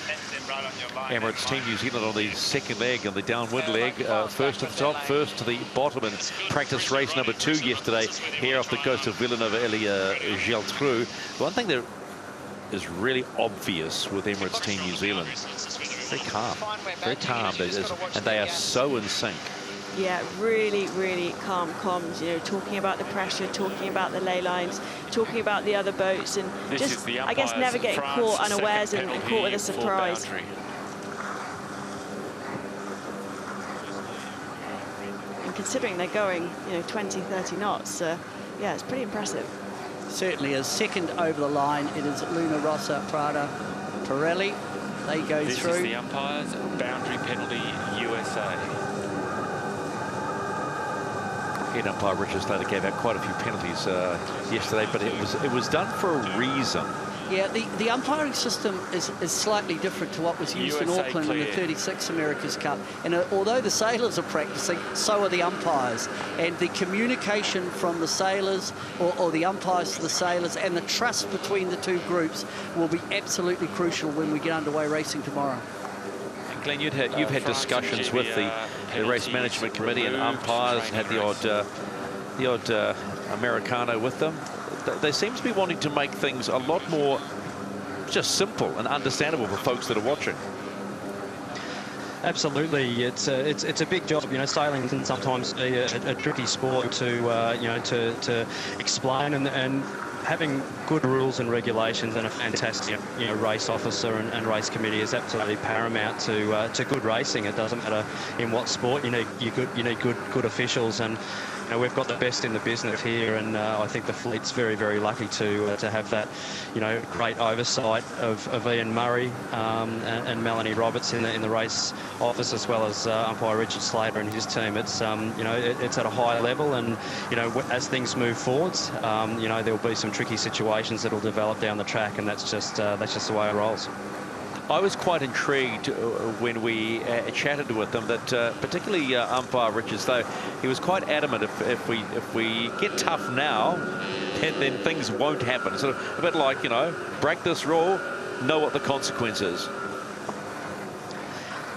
That's them right on your line. Emirates Team New Zealand on the second leg and the downwind leg. First to the top, first to the bottom in practice race number 2 yesterday here off the coast of Vilanova, Geltrú. One thing that is really obvious with Emirates Team New Zealand, very calm, and they are so in sync. Yeah, really, really calm comms, you know, talking about the pressure, talking about the ley lines, talking about the other boats, and just, I guess, never getting caught unawares and caught with a surprise. And considering they're going, you know, 20, 30 knots, yeah, it's pretty impressive. Certainly is. Second over the line, it is Luna Rossa, Prada, Pirelli. They go through. This is the umpires. Boundary penalty, USA. Head umpire Richard Slater gave out quite a few penalties yesterday, but it was done for a reason. Yeah, the umpiring system is slightly different to what was used in Auckland in the 36 America's Cup. And although the sailors are practicing, so are the umpires. And the communication from the sailors or the umpires to the sailors and the trust between the two groups will be absolutely crucial when we get underway racing tomorrow. And Glenn, you've had discussions with the race management committee and umpires, and had the odd Americano with them. They seem to be wanting to make things a lot more just simple and understandable for folks that are watching. Absolutely, it's a big job. You know, sailing can sometimes be a tricky sport to you know, to explain, and having good rules and regulations and a fantastic, you know, race officer and race committee is absolutely paramount to good racing. It doesn't matter in what sport. You need good officials, and you know, we've got the best in the business here, and I think the fleet's very, very lucky to have that, you know, great oversight of Ian Murray and Melanie Roberts in the race office, as well as umpire Richard Slater and his team. It's you know, it's at a high level, and you know, as things move forwards, you know, there'll be some tricky situations that'll develop down the track, and that's just the way it rolls. I was quite intrigued when we chatted with them that particularly umpire Richards, though, he was quite adamant if we get tough now, then things won't happen. Sort of a bit like, you know, break this rule, know what the consequence is.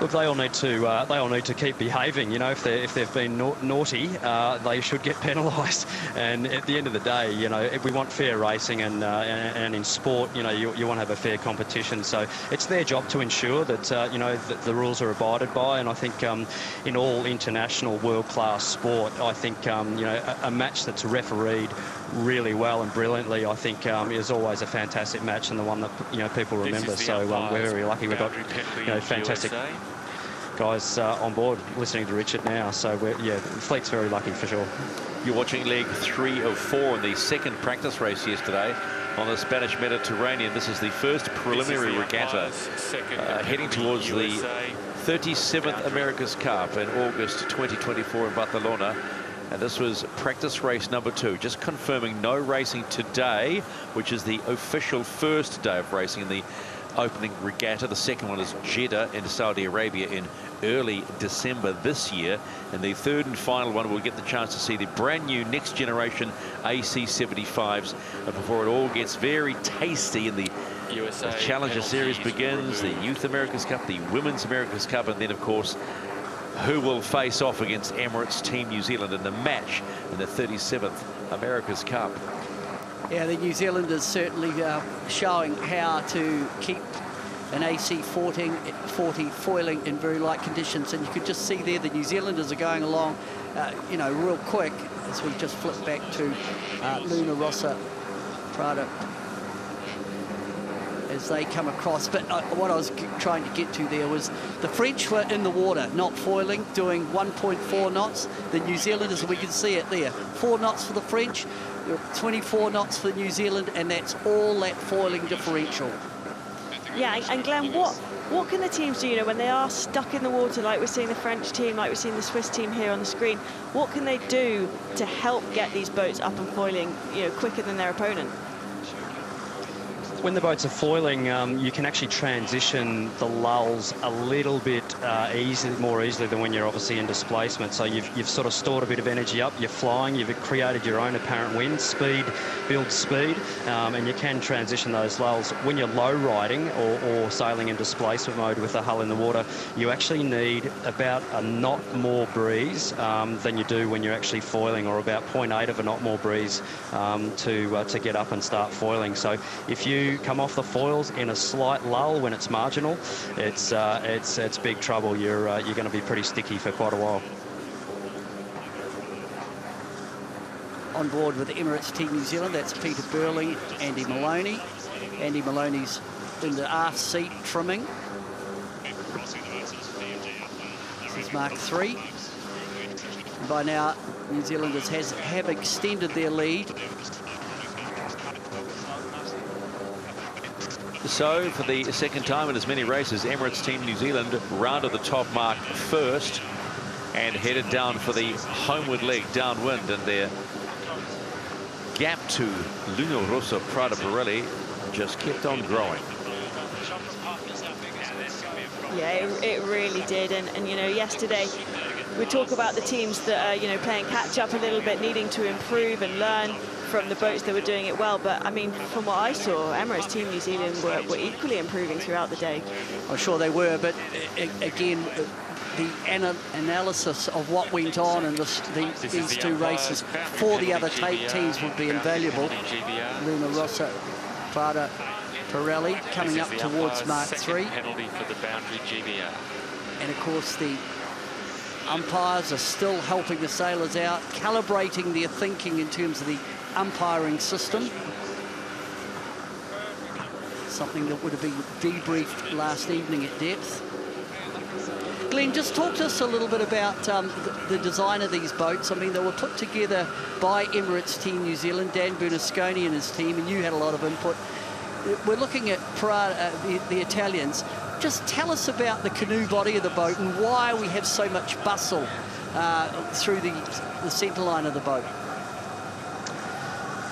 Look, they all need to keep behaving. You know, if they've been naughty, they should get penalised. And at the end of the day, you know, we want fair racing, and in sport, you know, you want to have a fair competition. So it's their job to ensure that you know, that the rules are abided by. And I think in all international world-class sport, I think you know, a match that's refereed really well and brilliantly, I think is always a fantastic match, and the one that, you know, people remember. So we're very lucky we've got, you know, fantastic guys on board listening to Richard now. So the fleet's very lucky for sure. You're watching leg 3 of 4 in the second practice race yesterday on the Spanish Mediterranean. This is the first preliminary regatta heading towards the 37th America's Cup in August 2024 in Barcelona. And this was practice race number 2, just confirming no racing today, which is the official first day of racing in the opening regatta. The second one is Jeddah in Saudi Arabia in early December this year. And the third and final one, we'll get the chance to see the brand new next generation AC75s before it all gets very tasty in the Challenger Series begins, the Youth America's Cup, the Women's America's Cup, and then, of course, who will face off against Emirates Team New Zealand in the match in the 37th America's Cup. Yeah, the New Zealanders certainly showing how to keep an AC40 foiling in very light conditions. And you could just see there the New Zealanders are going along, you know, real quick as we just flip back to Luna Rossa Prada as they come across. But what I was trying to get to there was the French were in the water, not foiling, doing 1.4 knots. The New Zealanders, we can see it there, 4 knots for the French, 24 knots for New Zealand, and that's all that foiling differential. Yeah, and Glenn, what can the teams do, you know, when they are stuck in the water, like we're seeing the French team, like we're seeing the Swiss team here on the screen? What can they do to help get these boats up and foiling, you know, quicker than their opponent? When the boats are foiling, you can actually transition the lulls a little bit more easily than when you're obviously in displacement. So you've sort of stored a bit of energy up, you're flying, you've created your own apparent wind, speed builds speed, and you can transition those lulls. When you're low riding or sailing in displacement mode with the hull in the water, you actually need about a knot more breeze than you do when you're actually foiling, or about 0.8 of a knot more breeze to get up and start foiling. So if you come off the foils in a slight lull when it's marginal, it's big trouble. You're going to be pretty sticky for quite a while. On board with the Emirates Team New Zealand, that's Peter Burling, Andy Maloney. Andy Maloney's in the aft seat trimming. This is Mark III. And by now, New Zealanders have extended their lead. So, for the second time in as many races, Emirates Team New Zealand rounded the top mark first and headed down for the homeward leg downwind, and their gap to Luna Rossa Prada Pirelli just kept on growing. Yeah, it really did. And you know, yesterday we talk about the teams that are, you know, playing catch up a little bit, needing to improve and learn from the boats that were doing it well. But I mean, from what I saw, Emirates Team New Zealand were equally improving throughout the day. I'm sure they were, but again, the analysis of what went on in these two races for the other teams would be invaluable. Luna Rossa Prada Pirelli coming up towards Mark III. Penalty for the boundary GBR. And of course, the umpires are still helping the sailors out, calibrating their thinking in terms of the umpiring system. Something that would have been debriefed last evening at depth. Glenn, just talk to us a little bit about the design of these boats. I mean, they were put together by Emirates Team New Zealand, Dan Bernasconi and his team, and you had a lot of input. We're looking at the Italians. Just tell us about the canoe body of the boat and why we have so much bustle through the centre line of the boat.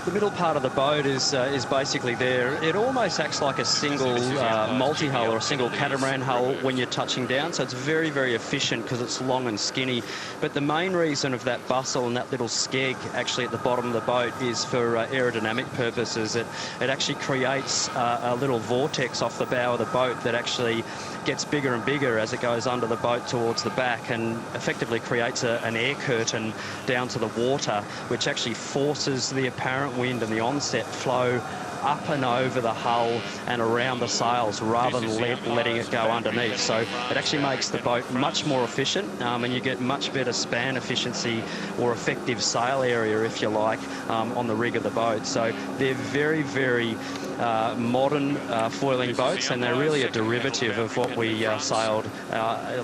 The middle part of the boat is basically there. It almost acts like a single multi-hull or a single catamaran hull when you're touching down, so it's very, very efficient because it's long and skinny. But the main reason of that bustle and that little skeg actually at the bottom of the boat is for aerodynamic purposes. It actually creates a little vortex off the bow of the boat that actually gets bigger and bigger as it goes under the boat towards the back, and effectively creates an air curtain down to the water, which actually forces the apparent wind and the onset flow up and over the hull and around the sails rather than letting it go underneath. So it actually makes the boat much more efficient, and you get much better span efficiency or effective sail area, if you like, on the rig of the boat. So they're very, very modern foiling boats, and they're really a derivative of what we sailed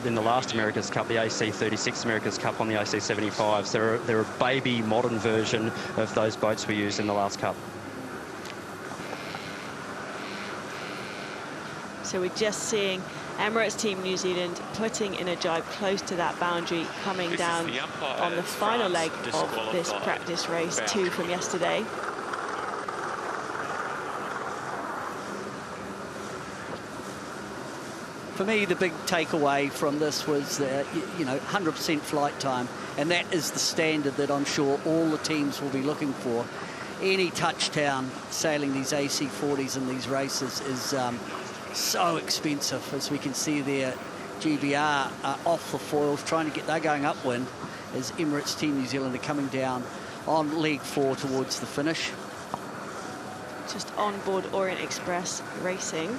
in the last America's Cup, the AC36 America's Cup on the AC75s. They're a baby modern version of those boats we used in the last Cup. So we're just seeing Emirates Team New Zealand putting in a jibe close to that boundary, coming down on the final leg of this practice race, 2 from yesterday. For me, the big takeaway from this was, 100% flight time, and that is the standard that I'm sure all the teams will be looking for. Any touchdown sailing these AC40s in these races is so expensive, as we can see there. GBR off the foils, trying to get, they're going upwind as Emirates Team New Zealand are coming down on leg 4 towards the finish. Just on board Orient Express Racing.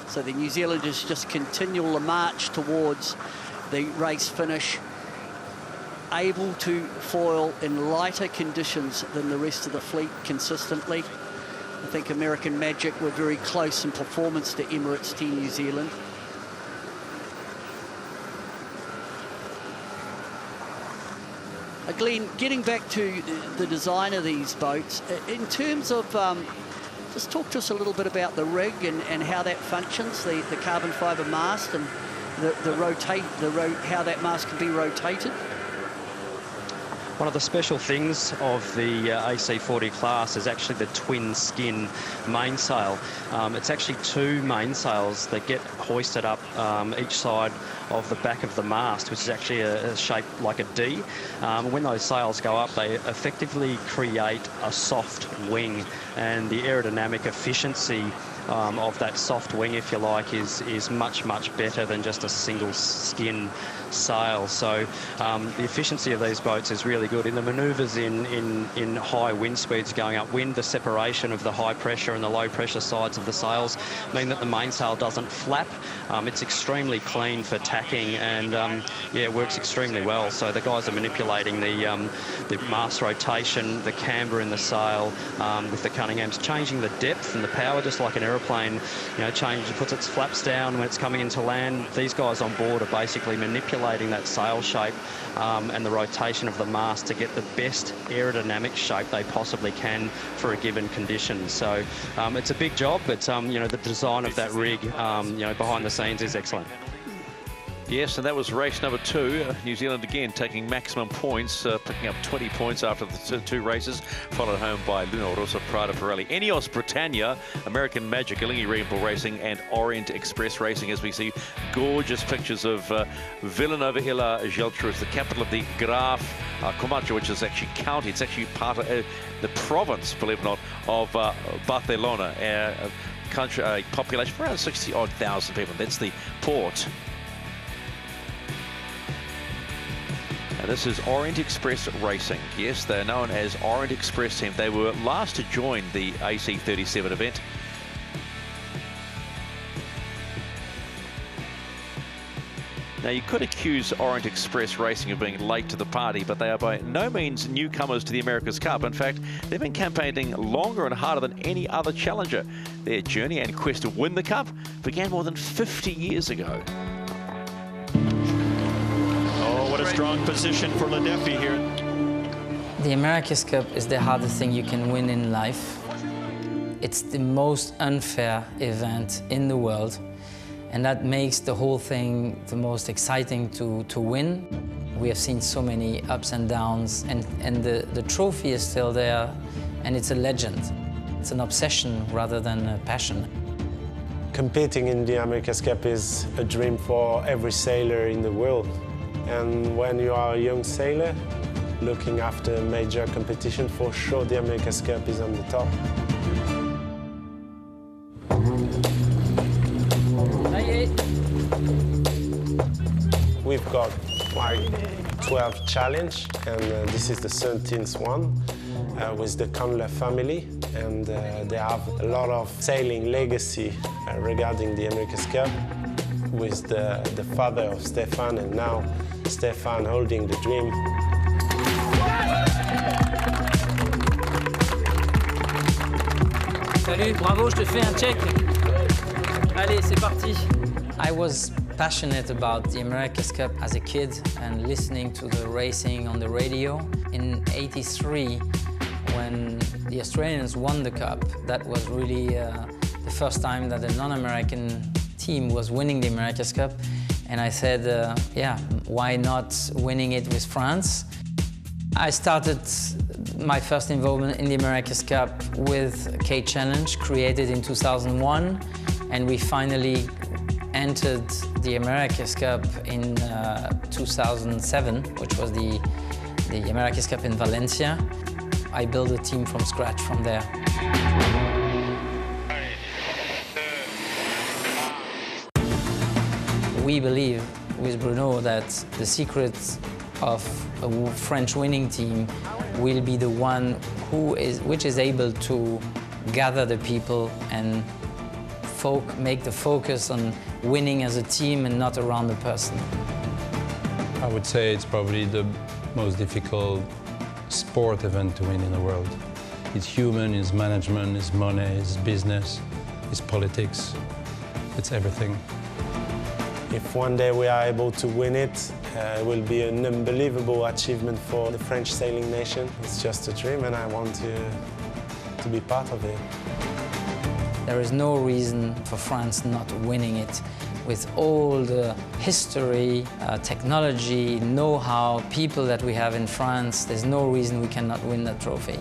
So the New Zealanders just continue the march towards the race finish, able to foil in lighter conditions than the rest of the fleet consistently. I think American Magic were very close in performance to Emirates Team New Zealand. Glenn, getting back to the design of these boats, in terms of just talk to us a little bit about the rig and how that functions, the carbon fibre mast and how that mast can be rotated. One of the special things of the AC40 class is actually the twin skin mainsail. It's actually 2 mainsails that get hoisted up each side of the back of the mast, which is actually a shape like a D. When those sails go up, they effectively create a soft wing, and the aerodynamic efficiency of that soft wing, if you like, is much, much better than just a single skin sail. So the efficiency of these boats is really good. In the manoeuvres in high wind speeds going upwind, the separation of the high pressure and the low pressure sides of the sails mean that the mainsail doesn't flap. It's extremely clean for tacking, and yeah, it works extremely well. So the guys are manipulating the mast rotation, the camber in the sail with the Cunninghams, changing the depth and the power, just like an aeroplane, puts its flaps down when it's coming into land. These guys on board are basically manipulating that sail shape and the rotation of the mast to get the best aerodynamic shape they possibly can for a given condition. So it's a big job, but the design of that rig, behind the scenes is excellent. Yes, and that was race number 2. New Zealand again taking maximum points, picking up 20 points after the 2 races, followed home by Luna Rossa, Prada Pirelli, Ineos Britannia, American Magic, Alinghi Rainbow Racing, and Orient Express Racing, as we see gorgeous pictures of Vilanova illa Geltrú, the capital of the Graf Comarca, which is actually county. It's actually part of the province, believe it or not, of Barcelona, a population of around 60-odd thousand people. That's the port. And this is Orient Express Racing. Yes, they're known as Orient Express Team. They were last to join the AC37 event. Now, you could accuse Orient Express Racing of being late to the party, but they are by no means newcomers to the America's Cup. In fact, they've been campaigning longer and harder than any other challenger. Their journey and quest to win the Cup began more than 50 years ago. What a strong position for Ladefi here. The America's Cup is the hardest thing you can win in life. It's the most unfair event in the world, and that makes the whole thing the most exciting to win. We have seen so many ups and downs, and the trophy is still there, and it's a legend. It's an obsession rather than a passion. Competing in the America's Cup is a dream for every sailor in the world. And when you are a young sailor, looking after a major competition, for sure the America's Cup is on the top. We've got like 12 challenge, and this is the 13th one with the Conler family, and they have a lot of sailing legacy regarding the America's Cup, with the father of Stefan, and now Stefan holding the dream. Salut, bravo, je te fais un check. Allez, c'est parti. I was passionate about the America's Cup as a kid and listening to the racing on the radio. In '83, when the Australians won the Cup, that was really the first time that a non-American team was winning the America's Cup, and I said, yeah, why not winning it with France? I started my first involvement in the America's Cup with a K Challenge created in 2001, and we finally entered the America's Cup in 2007, which was the America's Cup in Valencia. I built a team from scratch from there. We believe with Bruno that the secret of a French winning team will be the one which is able to gather the people and make the focus on winning as a team and not around the person. I would say it's probably the most difficult sport event to win in the world. It's human, it's management, it's money, it's business, it's politics, it's everything. If one day we are able to win it, it will be an unbelievable achievement for the French sailing nation. It's just a dream and I want to be part of it. There is no reason for France not winning it. With all the history, technology, know-how, people that we have in France, there's no reason we cannot win that trophy.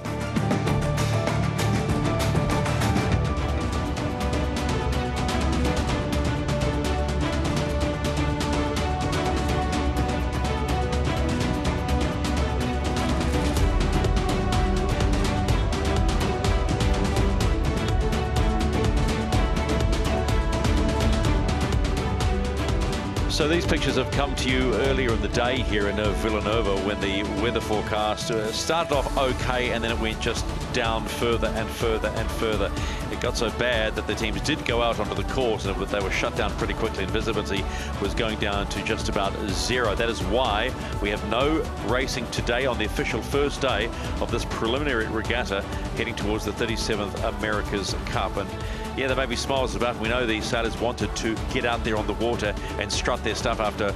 So these pictures have come to you earlier in the day here in Vilanova when the weather forecast started off okay and then it went just down further and further and further. It got so bad that the teams did go out onto the course and they were shut down pretty quickly and visibility was going down to just about zero. That is why we have no racing today on the official first day of this preliminary regatta heading towards the 37th America's Cup. And yeah, there may be smiles about. We know these sailors wanted to get out there on the water and strut their stuff after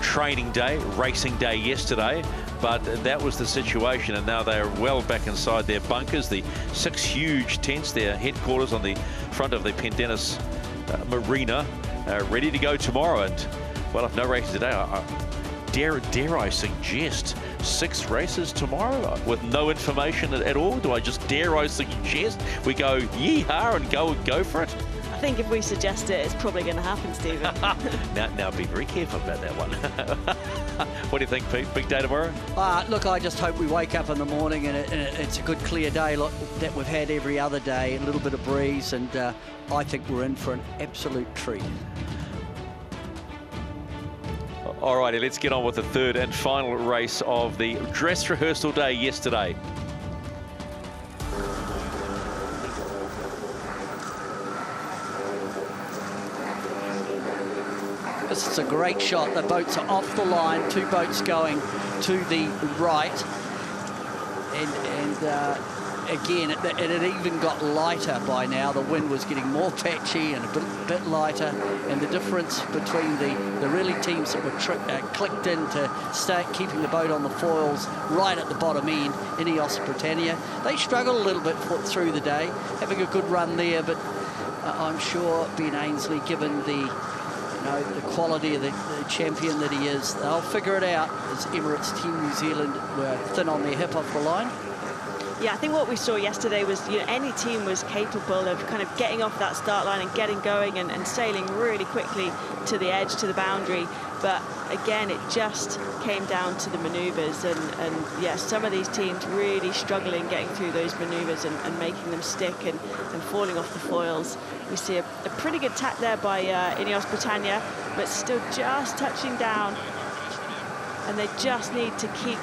training day, racing day yesterday, but that was the situation, and now they are well back inside their bunkers, the 6 huge tents, their headquarters on the front of the Pendennis Marina, ready to go tomorrow. And well, if no races today, dare I suggest 6 races tomorrow with no information at all? Do I just dare I suggest we go yee-haw and go for it? I think if we suggest it, it's probably going to happen, Stephen. now be very careful about that one. What do you think, Pete? Big day tomorrow? Look, I just hope we wake up in the morning and it's a good clear day that we've had every other day, a little bit of breeze, and I think we're in for an absolute treat. All righty, let's get on with the third and final race of the dress rehearsal day yesterday. This is a great shot. The boats are off the line, 2 boats going to the right. And again, it had even got lighter by now. The wind was getting more patchy and a bit lighter. And the difference between the really teams that were clicked in to start keeping the boat on the foils right at the bottom end, Ineos Britannia, they struggled a little bit through the day, having a good run there. But I'm sure Ben Ainsley, given the quality of the champion that he is, they'll figure it out, as Emirates Team New Zealand were thin on their hip off the line. Yeah, I think what we saw yesterday was any team was capable of kind of getting off that start line and getting going and sailing really quickly to the edge, to the boundary. But again, it just came down to the manoeuvres, and yeah, some of these teams really struggling getting through those manoeuvres and making them stick and falling off the foils. We see a pretty good tack there by Ineos Britannia, but still just touching down, and they just need to keep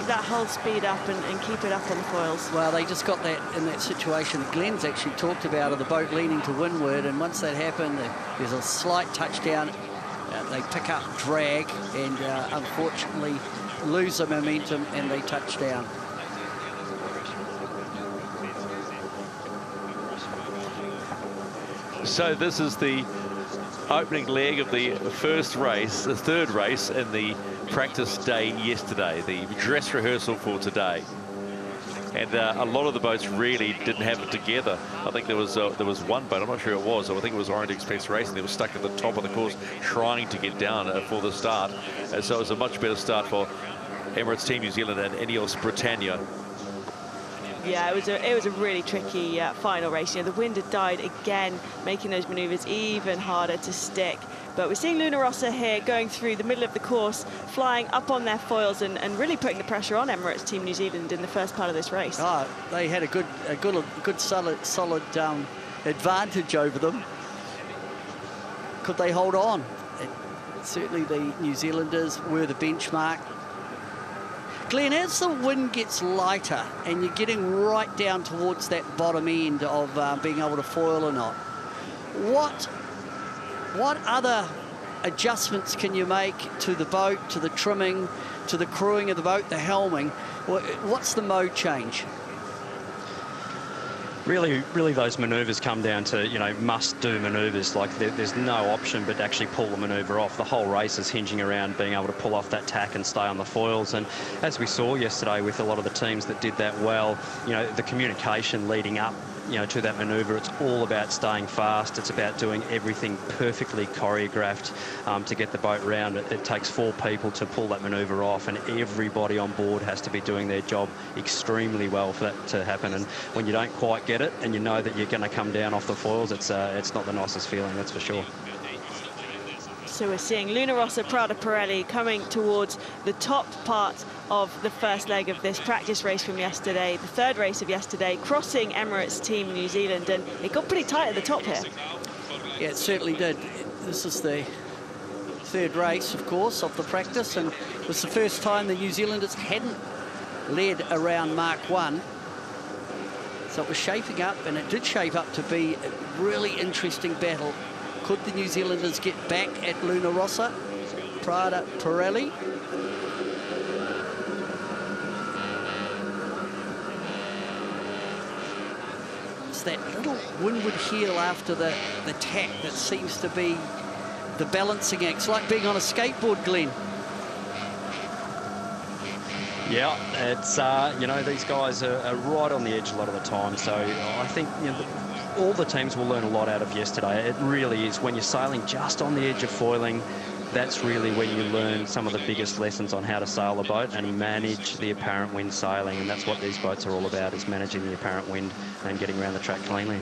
that hull speed up and keep it up on the foils. Well, they just got that in that situation that Glenn's actually talked about, of the boat leaning to windward, and once that happened, there's a slight touchdown. They pick up drag and unfortunately lose the momentum, and they touch down. So this is the opening leg of the first race, the third race in the practice day yesterday, the dress rehearsal for today. And a lot of the boats really didn't have it together. I think there was one boat, I'm not sure it was, I think it was Orient Express Racing, that was stuck at the top of the course trying to get down for the start. So it was a much better start for Emirates Team New Zealand and Ineos Britannia. Yeah, it was a really tricky final race. You know, the wind had died again, making those manoeuvres even harder to stick. But we're seeing Luna Rossa here going through the middle of the course, flying up on their foils and really putting the pressure on Emirates Team New Zealand in the first part of this race. Oh, they had a good solid advantage over them. Could they hold on? Certainly the New Zealanders were the benchmark. Glenn, as the wind gets lighter and you're getting right down towards that bottom end of being able to foil or not, what other adjustments can you make to the boat, to the trimming, to the crewing of the boat, the helming? What's the mode change? Really those manoeuvres come down to, you know, must-do manoeuvres. Like there's no option but to actually pull the manoeuvre off. The whole race is hinging around being able to pull off that tack and stay on the foils. And as we saw yesterday with a lot of the teams that did that well, you know, the communication leading up, you know, to that manoeuvre, it's all about staying fast. It's about doing everything perfectly choreographed to get the boat round. It takes 4 people to pull that manoeuvre off, and everybody on board has to be doing their job extremely well for that to happen. And when you don't quite get it and you know that you're going to come down off the foils, it's not the nicest feeling, that's for sure. So we're seeing Luna Rossa, Prada Pirelli coming towards the top part of the first leg of this practice race from yesterday, the third race of yesterday, crossing Emirates Team New Zealand, and it got pretty tight at the top here. Yeah, it certainly did. This is the third race, of course, of the practice, and it was the first time the New Zealanders hadn't led around Mark 1. So it was shaping up, and it did shape up to be a really interesting battle. Could the New Zealanders get back at Luna Rossa? Prada Pirelli. It's that little windward heel after the tack that seems to be the balancing act. It's like being on a skateboard, Glenn. Yeah, it's, you know, these guys are right on the edge a lot of the time. So I think, you know, all the teams will learn a lot out of yesterday. It really is. When you're sailing just on the edge of foiling, that's really when you learn some of the biggest lessons on how to sail a boat and manage the apparent wind sailing. And that's what these boats are all about, is managing the apparent wind and getting around the track cleanly.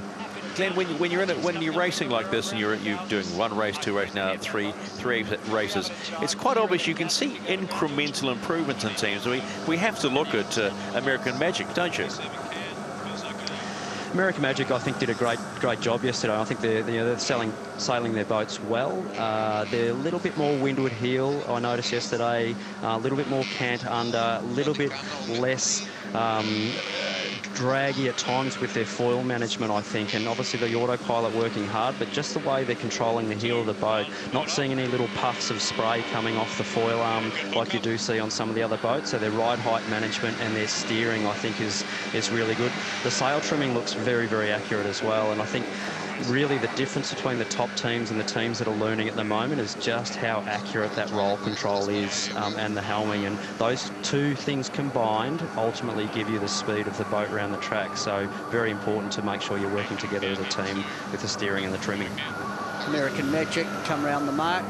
Glenn, when you're in it, when you're racing like this and you're doing 1 race, 2 races, now three races, it's quite obvious you can see incremental improvements in teams. We have to look at American Magic, don't you? American Magic, I think, did a great job yesterday. I think they're sailing their boats well. They're a little bit more windward heel, I noticed yesterday. A little bit more cant under, a little bit less draggy at times with their foil management, I think, and obviously the autopilot working hard, but just the way they're controlling the heel of the boat, not seeing any little puffs of spray coming off the foil arm like you do see on some of the other boats. So their ride height management and their steering, I think, is really good. The sail trimming looks very, very accurate as well, and I think really the difference between the top teams and the teams that are learning at the moment is just how accurate that roll control is, and the helming, and those 2 things combined ultimately give you the speed of the boat around the track. So very important to make sure you're working together as a team with the steering and the trimming. American Magic come around the mark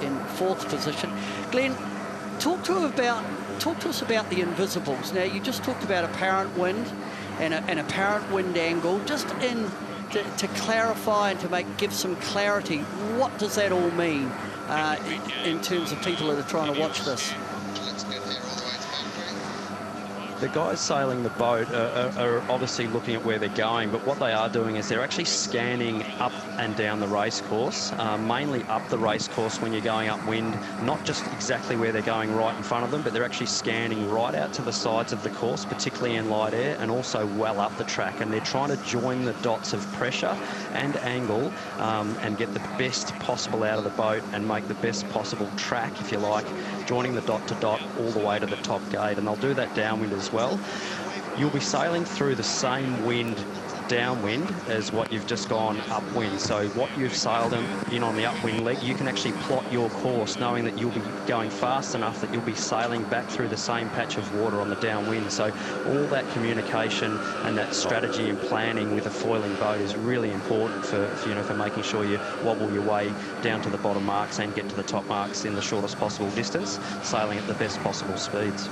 in 4th position. Glenn, talk to us about the invisibles. Now, you just talked about apparent wind and an apparent wind angle. Just to clarify and to give some clarity, what does that all mean in terms of people that are trying to watch this? The guys sailing the boat are obviously looking at where they're going, but what they are doing is they're actually scanning up and down the race course, mainly up the race course when you're going upwind, not just exactly where they're going right in front of them, but they're actually scanning right out to the sides of the course, particularly in light air, and also well up the track. And they're trying to join the dots of pressure and angle and get the best possible out of the boat and make the best possible track, if you like, joining the dot to dot all the way to the top gate. And they'll do that downwind as well. You'll be sailing through the same wind downwind as what you've just gone upwind. So what you've sailed in on the upwind leg, you can actually plot your course knowing that you'll be going fast enough that you'll be sailing back through the same patch of water on the downwind. So all that communication and that strategy and planning with a foiling boat is really important for making sure you wobble your way down to the bottom marks and get to the top marks in the shortest possible distance, sailing at the best possible speeds.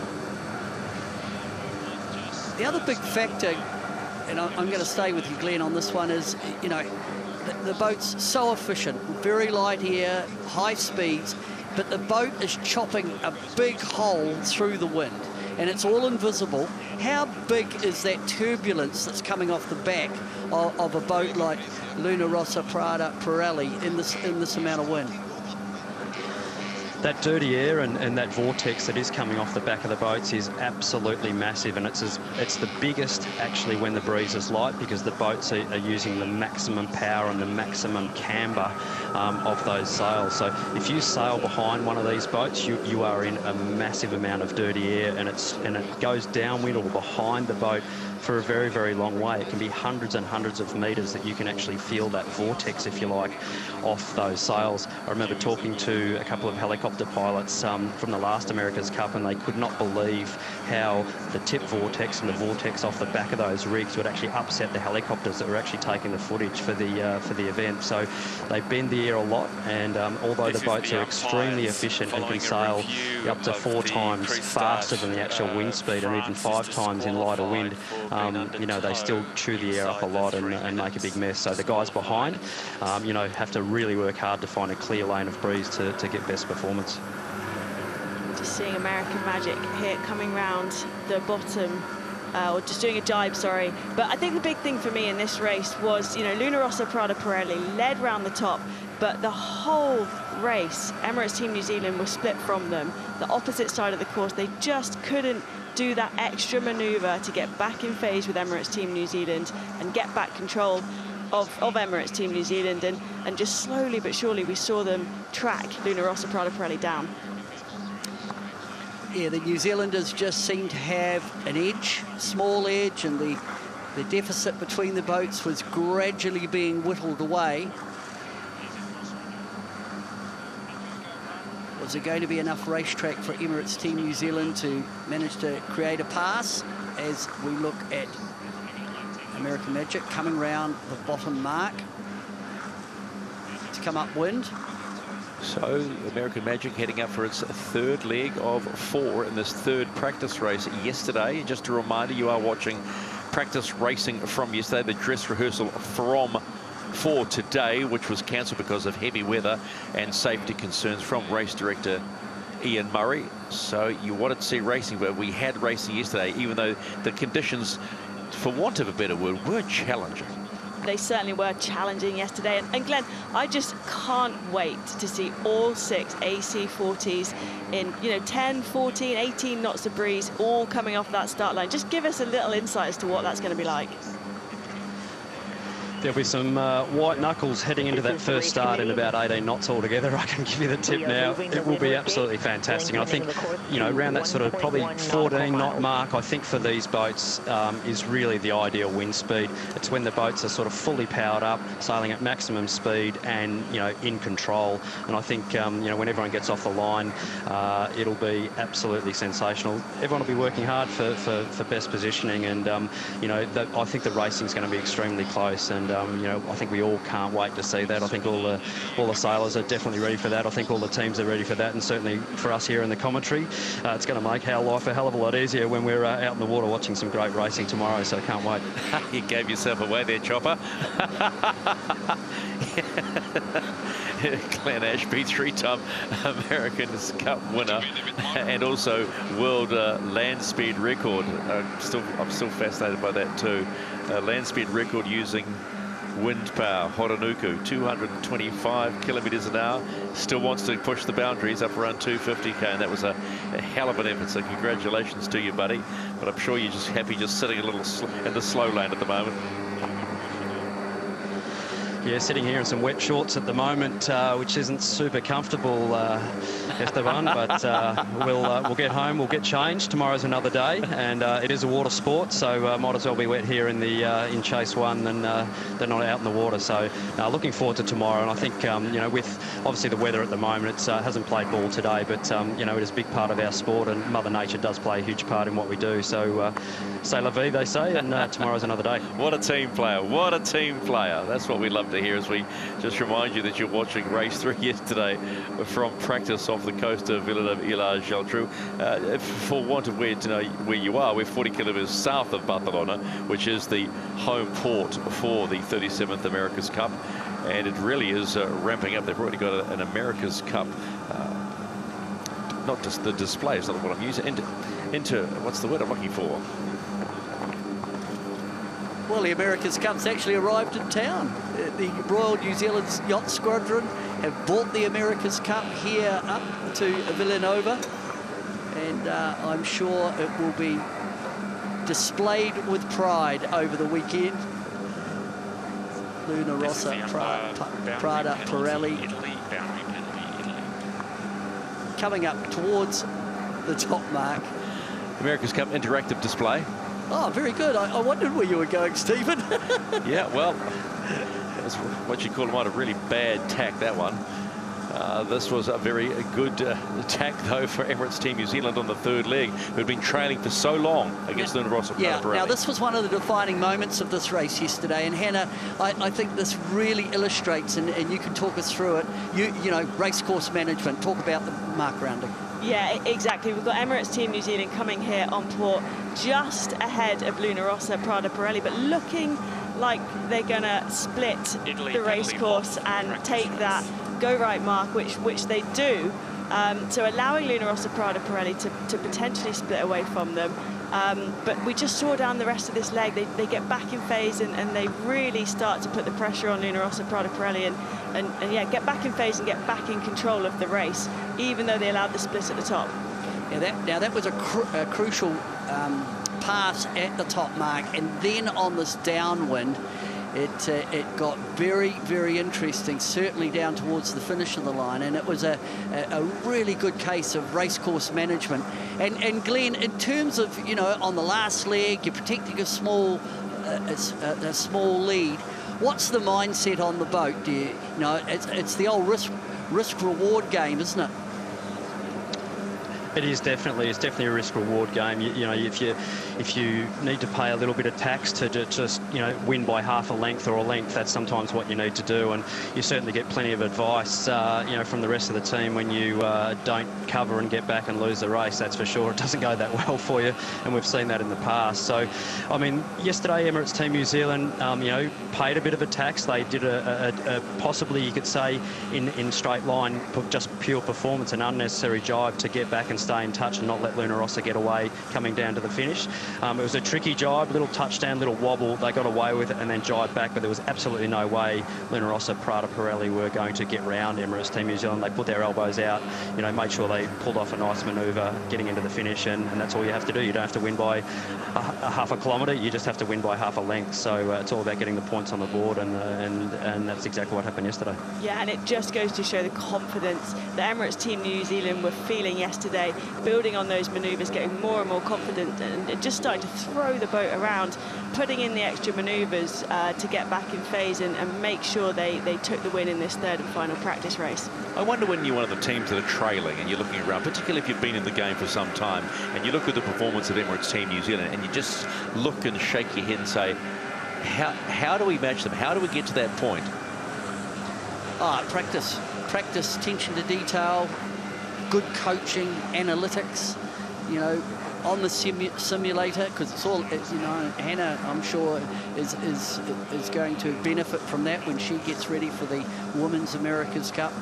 The other big factor, and I'm going to stay with you, Glenn, on this one, is, you know, the boat's so efficient, very light air, high speeds, but the boat is chopping a big hole through the wind, and it's all invisible. How big is that turbulence that's coming off the back of a boat like Luna Rossa Prada Pirelli in this amount of wind? That dirty air and that vortex that is coming off the back of the boats is absolutely massive, and it's the biggest actually when the breeze is light, because the boats are using the maximum power and the maximum camber of those sails. So if you sail behind one of these boats, you are in a massive amount of dirty air, and it goes downwind or behind the boat for a very, very long way. It can be hundreds and hundreds of metres that you can actually feel that vortex, if you like, off those sails. I remember talking to a couple of helicopter pilots from the last America's Cup, and they could not believe how the tip vortex and the vortex off the back of those rigs would actually upset the helicopters that were actually taking the footage for the event. So they bend the air a lot, and although the boats are extremely efficient and can sail up to 4 times faster than the actual wind speed, and even 5 times in lighter wind, you know, they still chew the air up a lot and make a big mess. So the guys behind, you know, have to really work hard to find a clear lane of breeze to get best performance. Just seeing American Magic here coming round the bottom, or just doing a jibe, sorry. But I think the big thing for me in this race was, you know, Luna Rossa Prada Pirelli led round the top, but the whole race, Emirates Team New Zealand was split from them. The opposite side of the course, they just couldn't do that extra manoeuvre to get back in phase with Emirates Team New Zealand and get back control of Emirates Team New Zealand, and just slowly but surely we saw them track Luna Rossa Prada Pirelli down. Yeah, the New Zealanders just seem to have an edge, small edge, and the deficit between the boats was gradually being whittled away. Was there going to be enough racetrack for Emirates Team New Zealand to manage to create a pass as we look at American Magic coming round the bottom mark to come upwind? So American Magic heading up for its 3rd leg of 4 in this 3rd practice race yesterday. Just a reminder, you are watching practice racing from yesterday, the dress rehearsal for today, which was cancelled because of heavy weather and safety concerns from race director Ian Murray. So you wanted to see racing, but we had racing yesterday, even though the conditions, for want of a better word, were challenging. They certainly were challenging yesterday. And Glenn, I just can't wait to see all 6 AC40s in, you know, 10, 14, 18 knots of breeze, all coming off that start line. Just give us a little insight as to what that's going to be like. There'll be some white knuckles heading into that first start in about 18 knots altogether. I can give you the tip now. It will be absolutely fantastic. And I think, you know, around that sort of probably 14 knot mark, I think for these boats is really the ideal wind speed. It's when the boats are sort of fully powered up, sailing at maximum speed and, you know, in control. And I think, you know, when everyone gets off the line, it'll be absolutely sensational. Everyone will be working hard for best positioning, and, you know, I think the racing's going to be extremely close. And you know, I think we all can't wait to see that. I think all the sailors are definitely ready for that. I think all the teams are ready for that, and certainly for us here in the commentary, it's going to make our life a hell of a lot easier when we're out in the water watching some great racing tomorrow. So I can't wait. You gave yourself away there, Chopper. Glenn Ashby, 3-time America's Cup winner and also world land speed record. I'm still fascinated by that too. Land speed record using wind power. Horonuku, 225 kilometres an hour. Still wants to push the boundaries up around 250k, and that was a hell of an effort. So congratulations to you, buddy. But I'm sure you're just happy just sitting a little in the slow lane at the moment. Yeah, sitting here in some wet shorts at the moment, which isn't super comfortable, Esteban, but we'll get home, we'll get changed. Tomorrow's another day, and it is a water sport, so might as well be wet here in the in Chase 1 than not out in the water. So looking forward to tomorrow, and I think, you know, with obviously the weather at the moment, it hasn't played ball today, but, you know, it is a big part of our sport, and Mother Nature does play a huge part in what we do. So c'est la vie, they say, and tomorrow's another day. What a team player. What a team player. That's what we love to hear, as we just remind you that you're watching race 3 yesterday from practice off the coast of Vilanova, Geltrú. For want of where to know where you are, we're 40 kilometres south of Barcelona, which is the home port for the 37th America's Cup, and it really is ramping up. They've already got an America's Cup, not just the display, is not what I'm using, into what's the word I'm looking for? Well, the America's Cup's actually arrived in town. The Royal New Zealand Yacht Squadron have brought the America's Cup here up to Vilanova, and I'm sure it will be displayed with pride over the weekend. Luna Rossa, Prada, Pirelli, coming up towards the top mark. America's Cup interactive display. Oh, very good. I wondered where you were going, Stephen. Yeah, well, that was what you call a really bad tack, that one. This was a very good tack, though, for Emirates Team New Zealand on the third leg, who had been trailing for so long against Luna Rossa. Yeah, now this was one of the defining moments of this race yesterday, and Hannah, I think this really illustrates, and you can talk us through it, you know, racecourse management. Talk about the mark rounding. Yeah, exactly. We've got Emirates Team New Zealand coming here on port just ahead of Luna Rossa, Prada, Pirelli, but looking like they're going to split the race course and take that go right mark, which they do. So allowing Luna Rossa, Prada, Pirelli to potentially split away from them. But we just saw down the rest of this leg, they get back in phase and they really start to put the pressure on Luna Rossa, Prada, Pirelli and yeah, get back in phase and get back in control of the race, even though they allowed the split at the top. Yeah, that was a crucial pass at the top mark, and then on this downwind, it got very, very interesting, certainly down towards the finish of the line, and it was a really good case of racecourse management. And Glenn, in terms of, you know, on the last leg, you're protecting a small lead. What's the mindset on the boat? You know, it's the old risk-reward game, isn't it? It is definitely. It's definitely a risk-reward game. You know, if you need to pay a little bit of tax to just, you know, win by half a length or a length, that's sometimes what you need to do. And you certainly get plenty of advice, you know, from the rest of the team when you don't cover and get back and lose the race. That's for sure. It doesn't go that well for you, and we've seen that in the past. So, I mean, yesterday Emirates Team New Zealand, you know, paid a bit of a tax. They did a possibly, you could say, in straight line, just pure performance, an unnecessary jibe to get back and stay in touch and not let Luna Rossa get away coming down to the finish. It was a tricky jibe, little touchdown, little wobble. They got away with it and then jibed back, but there was absolutely no way Luna Rossa, Prada, Pirelli were going to get round Emirates Team New Zealand. They put their elbows out, you know, made sure they pulled off a nice manoeuvre getting into the finish, and that's all you have to do. You don't have to win by a half a kilometre, you just have to win by half a length. So it's all about getting the points on the board, and that's exactly what happened yesterday. Yeah, and it just goes to show the confidence that Emirates Team New Zealand were feeling yesterday, building on those manoeuvres, getting more and more confident, and just starting to throw the boat around, putting in the extra manoeuvres to get back in phase and make sure they took the win in this third and final practice race. I wonder when you're one of the teams that are trailing and you're looking around, particularly if you've been in the game for some time, and you look at the performance of Emirates Team New Zealand and you just look and shake your head and say, how do we match them? How do we get to that point? Practice, attention to detail, good coaching, analytics, you know, on the simulator, because it's all, you know, Hannah, I'm sure, is going to benefit from that when she gets ready for the Women's America's Cup.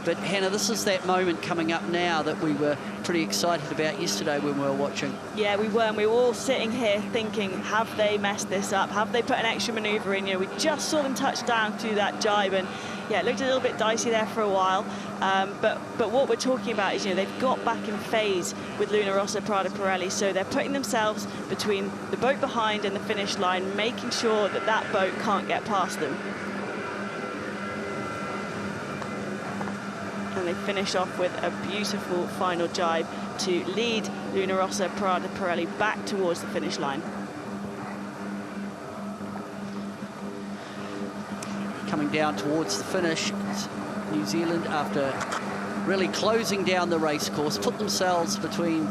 But Hannah, this is that moment coming up now that we were pretty excited about yesterday when we were watching. Yeah, we were, and we were all sitting here thinking, have they messed this up? Have they put an extra manoeuvre in? You know, we just saw them touch down through that jibe, and yeah, it looked a little bit dicey there for a while. But what we're talking about is, you know, they've got back in phase with Luna Rossa, Prada, Pirelli, so they're putting themselves between the boat behind and the finish line, making sure that that boat can't get past them. and they finish off with a beautiful final jibe to lead Luna Rossa Prada Pirelli back towards the finish line. Coming down towards the finish, New Zealand, after really closing down the race course, put themselves between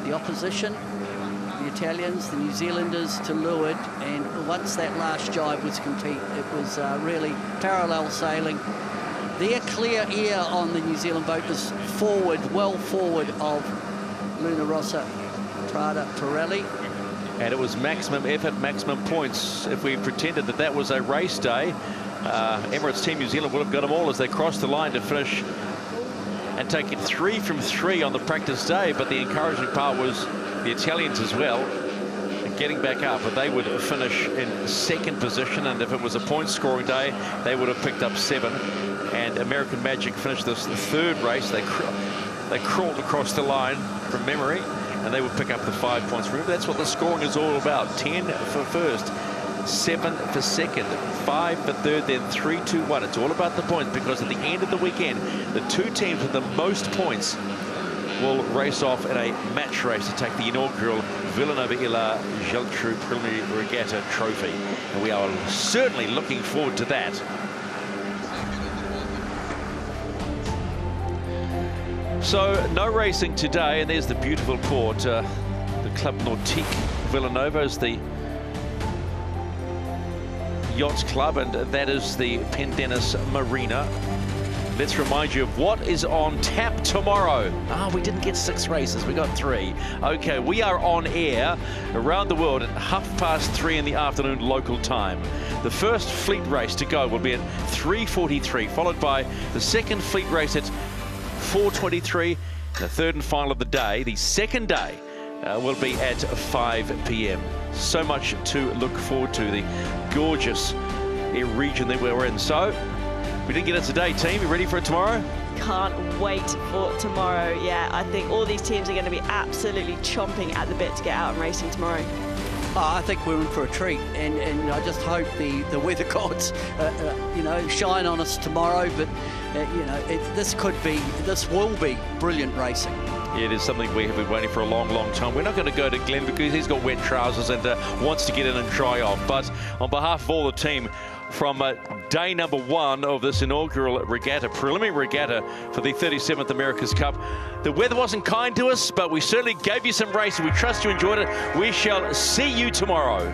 the opposition, the Italians, the New Zealanders to leeward, and once that last jibe was complete, it was really parallel sailing. Their clear air on the New Zealand boat was forward, well forward of Luna Rossa Prada Pirelli. And it was maximum effort, maximum points. If we pretended that that was a race day, Emirates Team New Zealand would have got them all as they crossed the line to finish and take it 3 from 3 on the practice day. But the encouraging part was the Italians as well getting back up, but they would finish in second position, and if it was a point scoring day, they would have picked up 7. And American Magic finished this the third race. They crawled across the line from memory, and they would pick up the 5 points. Remember, that's what the scoring is all about. 10 for first, 7 for second, 5 for third, then 3, 2, 1. It's all about the points, because at the end of the weekend, the 2 teams with the most points will race off in a match race to take the inaugural Vilanova Geltrú Preliminary Regatta trophy. And we are certainly looking forward to that. So, no racing today, and there's the beautiful port. The Club Nautique Vilanova is the yacht club, and that is the Pendennis Marina. Let's remind you of what is on tap tomorrow. We didn't get 6 races, we got 3. Okay, we are on air around the world at 3:30 in the afternoon local time. The first fleet race to go will be at 3:43, followed by the second fleet race at 4:23, the third and final of the day. The second day will be at 5 p.m. So much to look forward to, the gorgeous region that we're in. So, we didn't get it today, team. You ready for it tomorrow? Can't wait for tomorrow. Yeah, I think all these teams are going to be absolutely chomping at the bit to get out and racing tomorrow. I think we're in for a treat, and I just hope the weather gods, you know, shine on us tomorrow. But you know, this will be brilliant racing. Yeah, it is something we have been waiting for a long, long time. We're not going to go to Glenn because he's got wet trousers and wants to get in and dry off. But on behalf of all the team, from day number 1 of this inaugural regatta, preliminary regatta for the 37th America's Cup. The weather wasn't kind to us, but we certainly gave you some racing. We trust you enjoyed it. We shall see you tomorrow.